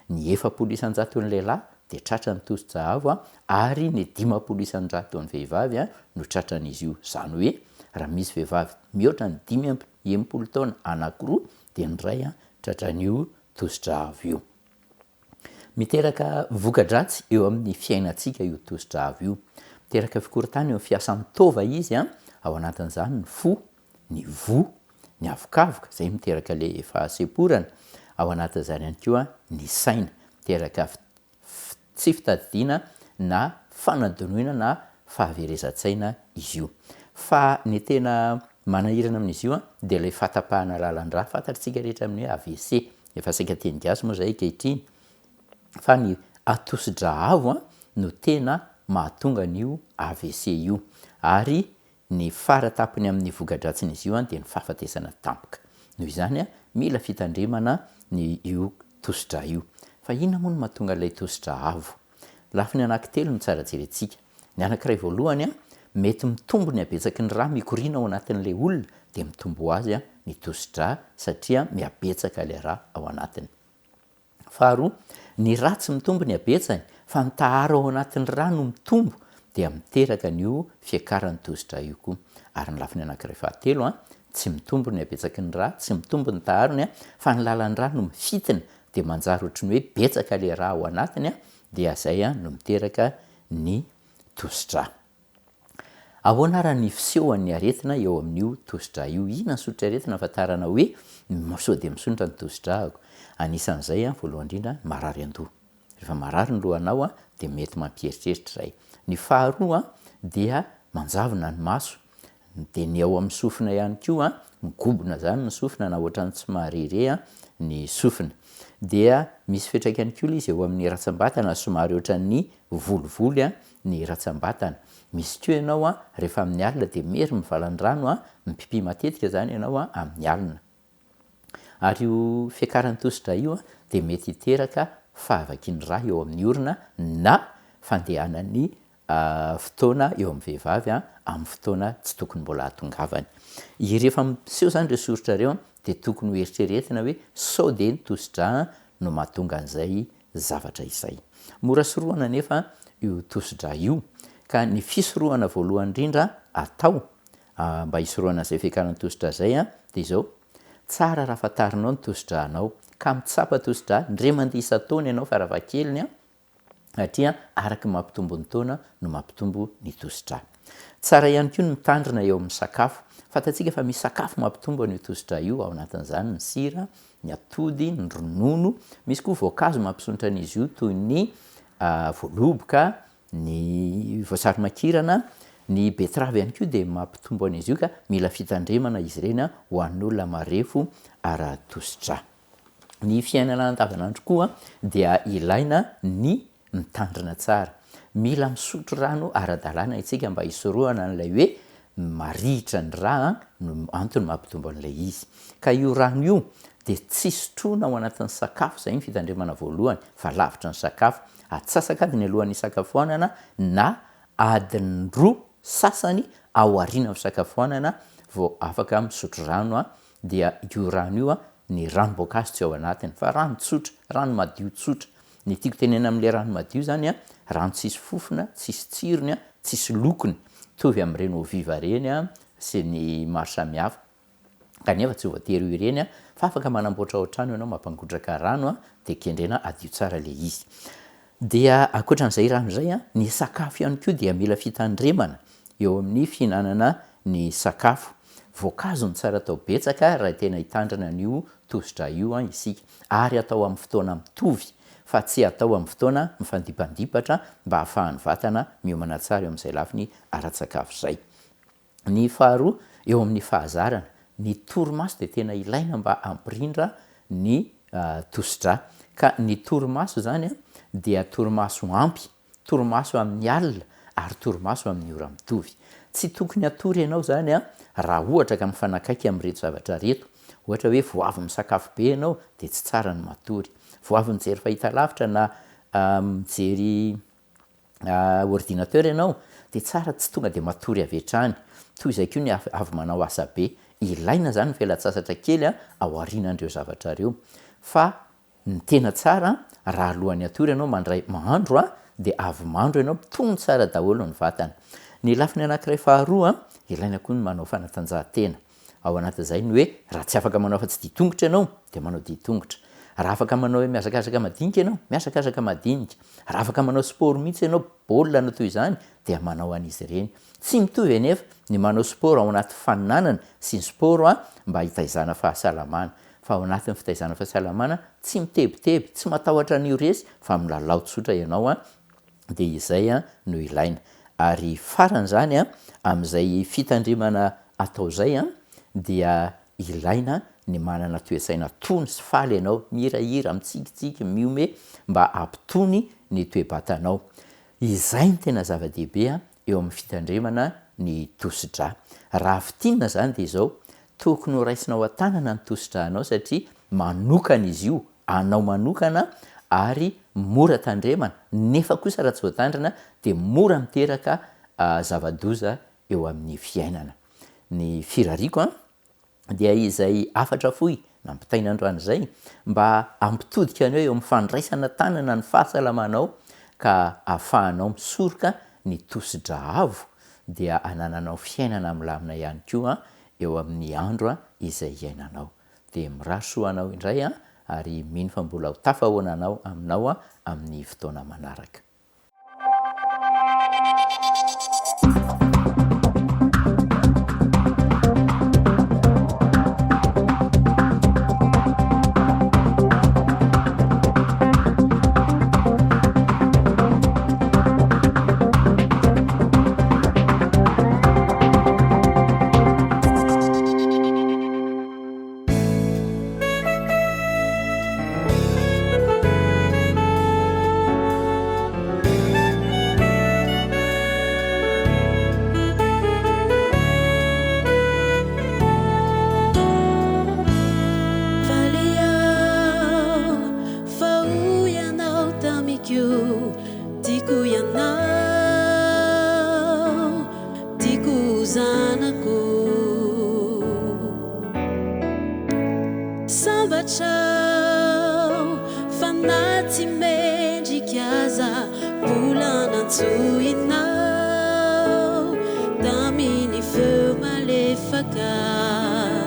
ny 400 ny lehilahy dia tratra ny tositra avo ary ny 500 ny vehivavy no tratra an'izy io. Zany hoe raha misy vehivavy mihoatra ny 580 taona anankiroa dia ny ray tratra an'io tositra avo io. Miteraka voka-dratsy eo amin'ny fiainantsika io tositra avo io. Miteraka fikorontanana eo amin'ny fiasan'ny tova izy ao anatin'izany ny fo, ny vo, ny avokavoka izay miteraka le fahasemporana, ao anatin'izany ihany koa ny saina miteraka tsy fitadidiana na fanadonoina na fahaverezan-tsaina izy io. Fa ny tena manahirana amin'izy io dia ilay fatapahana lalan-drà fantatritsika rehetra amin'ny hoe AVC, efa saika teny gasy moa izay ankehitriny. Fa ny atosidra avo no tena mahatonga an'io AVC io, ary ny faratapony amin'ny voka-dratsin'izy io dia ny fahafatesana tampoka. Noho izany mila fitandremana ny io tositra io. Fa inona moa no mahatonga ilay tositra avo? Lafiny anankitelo no tsara jerentsika. Ny anankiray voalohany mety mitombo ny habetsaky ny rà mikoriana ao anatin'ilay olona dia mitombo azy ny tositra satria mihabetsaka ilay rà ao anatiny. Faharoa, ny rà tsy mitombo ny habetsany fa ny taharo ao anatin'ny rà no mitombo dia miteraka an'io fiakaran'ny tositra io koa. Ary ny lafiny anankiray fahatelo tsy mitombo ny habetsaky ny rà, tsy mitombo ny taharony fa ny lalan'ny rà no mifitina dia manjary ohatry ny hoe betsaka ilay rà ao anatiny dia izay no miteraka ny tositra. Ahoana raha ny fisehoan'ny aretina eo amin'io tositra io? Inona ny soratra aretina ahafantarana hoe sao dia misonitra ny tositra ahako? Anisan'izay voalohany indrindra marary an-doha. Rehefa marary ny lohanao dia mety mampieritreritra izay. Ny faharoa dia manjavona ny maso, dia ny ao amin'ny sofina ihany koa migobona zany ny sofina na ohatran'ny tsy mahare ny sofina. Dia misy fiantraikany koa izy eo amin'ny ratsambatana somary ohatran'ny volovoly ny ratsambatana. Misy koa ianao rehefa amin'ny alina dia mery mivalan'ny rano mipipi matetika zany ianao amin'ny alina. Ary io fiakaran'ny tositra io dia mety hiteraka fahavakiany rà eo amin'ny orona na fandehanany fotoana eo amin'ny vehivavy amin'ny fotoana tsy tokony mbola hatongavany. Rehefa miseho zany ireo soratra ireo dia tokony ho eritreretina hoe sao dia ny tositra no mahatonga an'izay zavatra izay. Mora sorohana nefa io tositra io, ka ny fisorohana voalohany indrindra atao mba hisorohana izay fiakaran'ny tositra izay dia izao: tsara raha fantarinao ny tositra anao ka mitsapa tositra ndre mandiha isa-taona ianao farafahakeliny satria araka mampitombo ny taona no mampitombo ny tositra. Tsara ihany koa ny mitandrina eo amin'ny sakafo. Fantatsika fa misy sakafo mampitombo an'io tositra io, ao anatin'izany ny sira, ny atody, ny ronono. Misy koa voankazo mampisonitra an'izy io toy ny voaloboka, ny voasarimakirana, ny betravy ihany koa dia mampitombo an'izy io, ka mila fitandremana izy ireny ho an'olona marefo ara-tositra. Ny fiainana andavanandro koa dia ilaina ny mitandrina tsara. Mila misotro rano ara-dalàna isika mba hisorohana an'ilay hoe marihitra ny rà no antony mampitombo an'ilay izy. Ka io rano io dia tsy sotroina ao anatin'ny sakafo, izay ny fitandremana voalohany, fa lavitra ny sakafo. Atsasakadiny alohan'ny isakafoanana na adiny 2 sasany ao aoriana amin'ny fisakafoanana vao afaka misotro rano dia io rano io ny ranom-boankazo tsy ao anatiny fa rano tsotra, rano madio tsotra. Ny tiako tenena amin'ilay rano madio zany rano tsisy fofona, tsisy tsirony, tsisy lokony, tovy amin'ireny oviva ireny sy ny maro samihafa. Kanefa tsy voatery io ireny fa afaka manamboatra ao an-trano ianao mampangotraka rano dia kendrena adio tsara ilay izy. dia akoatran'izay raha n'izay a ny sakafo ihany koa dia mila fitandremana eo amin'ny fihinanana ny sakafo. Voankazo ny tsara atao betsaka raha tena hitandrana an'io tositra io a isika, ary atao amin'ny fotoana mitovy fa tsy atao amin'ny fotoana mifandipandipatra mba hahafahan'ny vatana miomana tsara eo amin'izay lafiny ara-tsakafo izay. Ny faharoa eo amin'ny fahazarana, ny torimaso dia tena ilaina mba hampirindra ny tositra, ka ny torimaso zany a dia torimaso ampy, torimaso amin'ny alina ary torimaso amin'ny ora mitovy. Tsy tokony atory ianao zany a raha ohatra ka mifanakaiky amin'reto zavatra reto. Ohatra hoe voavy misakafo be ianao dia tsy tsara ny matory. Voavy mijery fahitalavitra na mijery ordinateur ianao dia tsara tsy tonga dia matory avy hatrany. Toy izay koa ny avy manao asa be, ilaina zany ny fialan-tsasatra kely ao aorianan'ireo zavatra ireo. Fa ny tena tsara raha alohan'ny atory ianao mandray mahandro dia avy mandro ianao tony tsara daholo ny vatana. Ny lafiny anankiray faharoa ilaina koa ny manao fanatanjahantena. Ao anatin'izay ny hoe raha tsy afaka manao fa tsy ditongotra ianao dia manao ditongotra. Raha afaka manao hoe miazakazaka madinika ianao, miazakazaka madinika. Raha afaka manao sport mihitsy ianao, baolina no toy izany, dia manao an'izy ireny. Tsy mitovy anefa ny manao sport ao anaty faninanana sy ny sport mba hitaizana fahasalamana. Fa ao anatin'ny fitaizana fahasalamana tsy mitebiteby, tsy matahotra an'io resy fa milalao tsotra ianao dia izay no ilaina. Ary farany zany amin'izay fitandremana atao izay dia ilaina ny manana toe-tsaina tony sy faly ianao, mihirahira, mitsikitsiky, miome mba hampitony ny toe-batanao. Izay ny tena zava-dehibe eo amin'ny fitandremana ny tosidra. Raha fitinina zany dia izao, tokony ho raisinao an-tanana ny tosidranao satria manokana izy io, anao manokana ary mora tandremana, nefa kosa raha tsy voatandrina dia mora miteraka zava-doza eo amin'ny fiainana. Ny firariako dia izay afatra fohy nampitaina androany izay mba hampitodika anao eo amin'ny fandraisana tanana ny fahasalamanao ka ahafahanao misoroka ny tosidra avo dia anananao fiainana milamina ihany koa eo amin'ny andro izay iainanao. Dia miraso anao indray ary mino fa mbola ho tafahoananao aminao amin'ny fotoana manaraka. Feel my life again.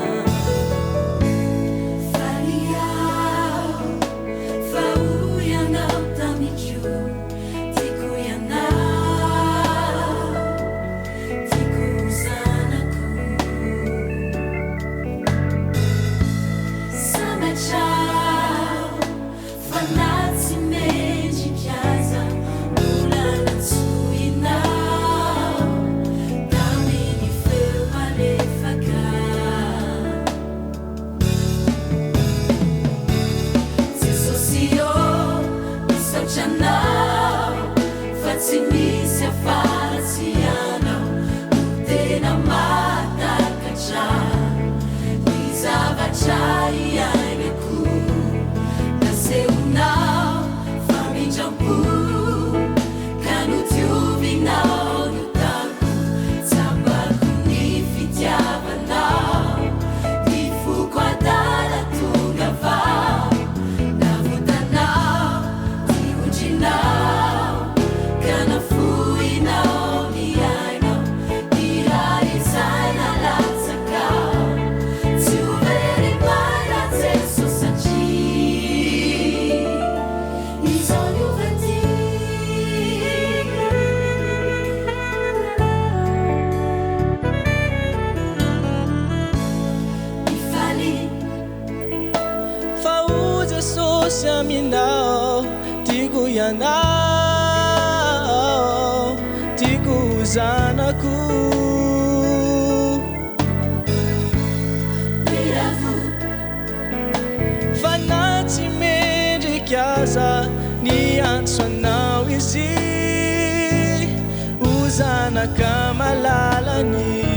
misy aminao tiako ianao tiako zanako fa na tsy mendriky aza ny antso anao izy ho zanaka malalany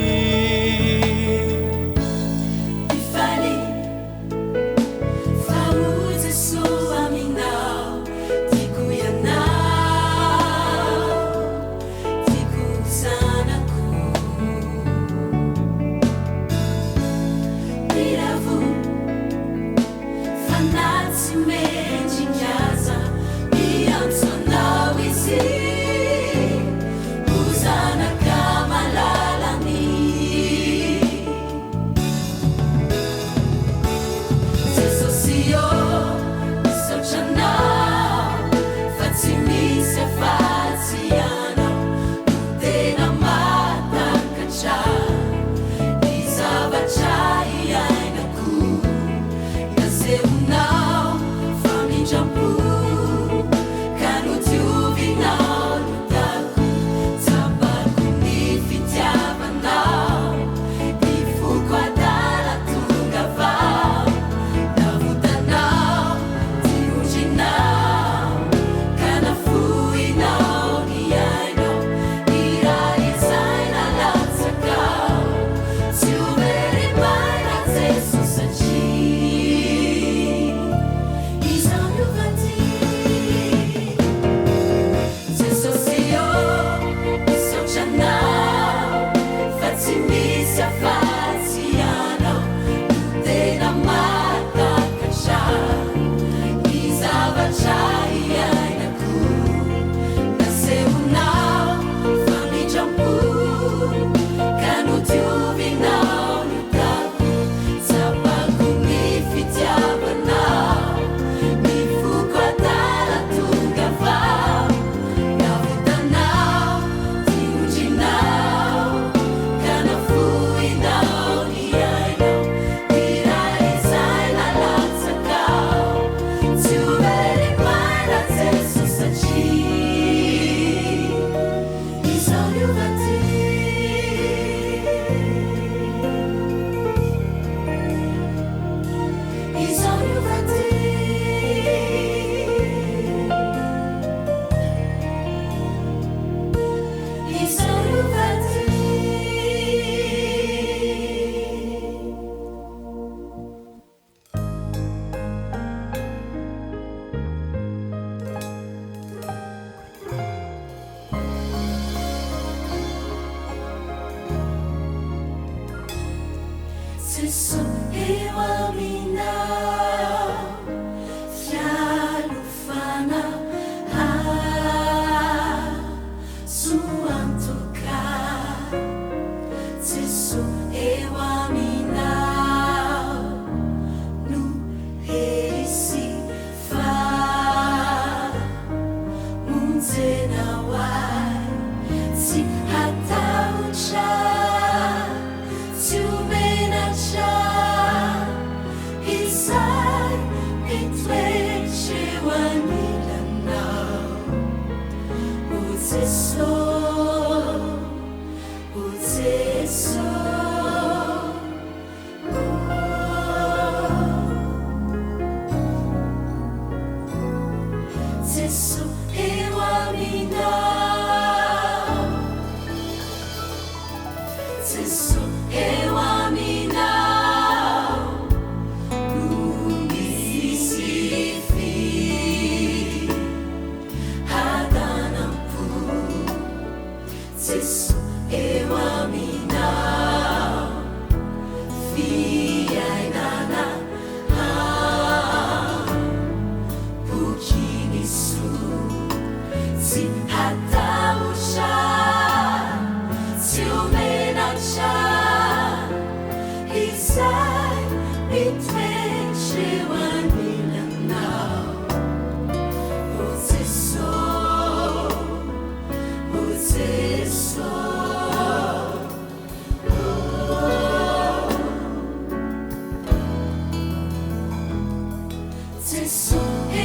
It's so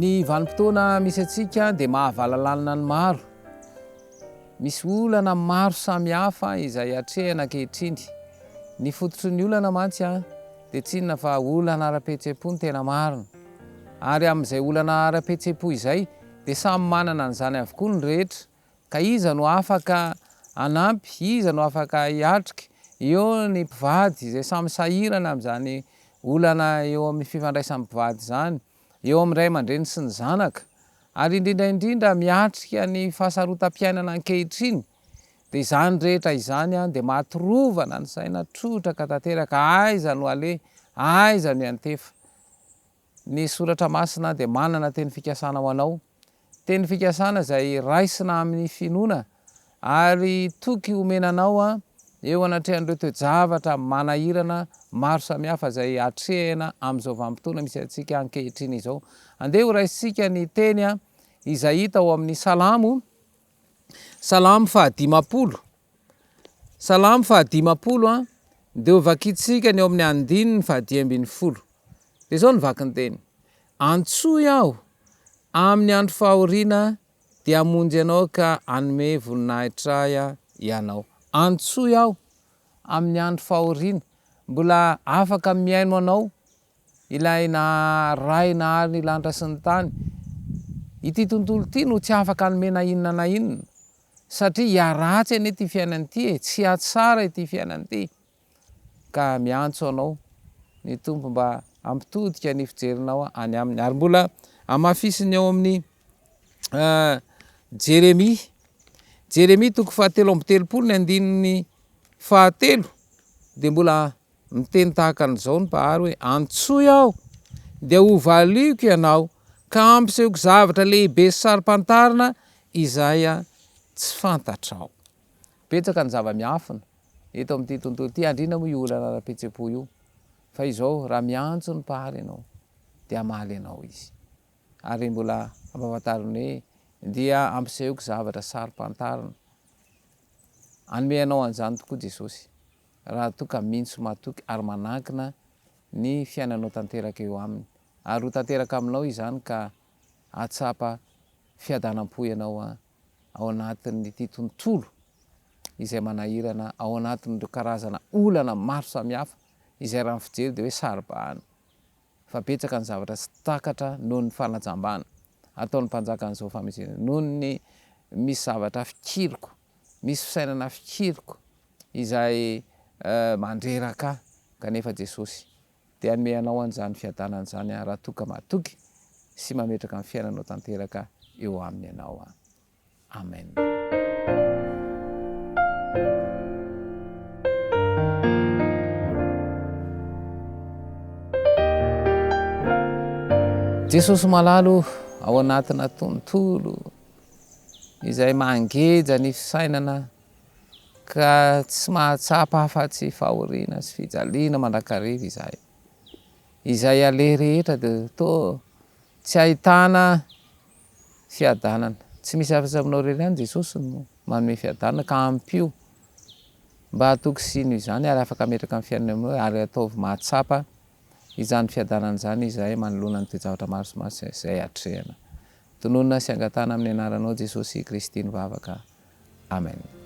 Ny vanim-potoana misy atsika dia mahavalalana ny maro. Misy olana maro samihafa izay atrehana ankehitriny. Ny fototry ny olana mantsy dia tsy inona fa olana ara-petsepo ny tena marina. Ary amin'izay olana ara-petsepo izay dia samy manana an'izany avokoa ny rehetra. Ka iza no afaka anampy, iza no afaka hiatrika eo ny mpivady izay samy sahirana amin'izany olana eo amin'ny fifandraisan'ny mpivady izany, eo amin'ny ray aman-dreny sy ny zanaka, ary indrindra miatrika ny fahasarotam-piainana ankehitriny dia izany rehetra izany a dia mahatorovana ny saina trotraka tanteraka aiza no ale aiza no antefa. Ny soratra masina dia manana teny fikasana ho anao, teny fikasana izay raisina amin'ny finoana ary toky omenanao a eo anatrehan'ireo toe-javatra manahirana maro samihafa izay atrehana amin'izao vanim-potoana misy antsika ankehitriny izao. Andeha ho raisitsika ny teny a izay hita ao amin'ny salamo 150. Salamo 150 a dia ho vakitsika ny ao amin'ny andininy 110. Dia izao ny vaky ny teny: antsoy aho amin'ny andro fahoriana dia hamonjy ianao ka hanome voninahitra ianao. Antsoy aho amin'ny andro fahoriana, mbola afaka miaino anao ilay na ray na ary ny lanitra sy ny tany. Ity tontolo ity no tsy afaka hanome na inona na inona, satria hiaratsy anie ity fiainana ity, tsy hatsara ity fiainana ity. Ka miantso anao ny tompo mba ampitodika ny fijerinao any aminy. Ary mbola amafisiny ao amin'ny Jeremia toko 7:30 ny andininy 7 dia mbola miteny tahaka an'izao ny mpahary hoe: antsoy aho dia ho valiako ianao ka ampisehoko zavatra lehibe sy sarim-pantarina izay tsy fantatrao. Betsaka ny zava-miafina eto amin'ity tontolo ity, andrina moa io olana ara-petsepo io, fa izao raha miantso ny mpahary ianao dia hamaly ianao izy. Ary mbola ampahafantariny hoe dia ampisehoko zavatra sarim-pantarina. Hanome anao an'izany tokoa Jesosy raha toa ka mintso matoky ary manankina ny fiainanao tanteraka eo aminy, ary ho tanteraka aminao izany ka atsapa fiadanam-po ianao ao anatin'ity tontolo izay manahirana, ao anatin'ireo karazana olana maro samihafa izay raha ny fijery dia hoe saribahana. Fa betsaka ny zavatra tsy takatra noho ny fanajambana ataon'ny mpanjaka an'izao fameziana, noho ny misy zavatra fikiriko, misy fisainana fikiriko izay mandreraka, kanefa Jesosy dia hanome anao an'izany fiadanana izany raha toa ka matoky sy mametraka amin'ny fiainanao tanteraka eo aminy ianao. Amen. Jesosy malalo ao anatina tontolo izay mangeja ny fisainana ka tsy mahatsapa afa-tsy fahoriana sy fijaliana mandrakariva izay ale rehetra dia toa tsy ahitana fiadanana. Tsy misy afa-tsy aminao rery ihany Jesosy no manome fiadanana, ka ampio mba hatoky sino izany ary afaka metraka amin'ny fiainana aminao ary ataovy mahatsapa izany fiadanana izany izay manoloana ny toe-javatra maro sy maro izay atrehana. Tononona sy angatana amin'ny anaranao Jesosy Kristy ny vavaka. Amen.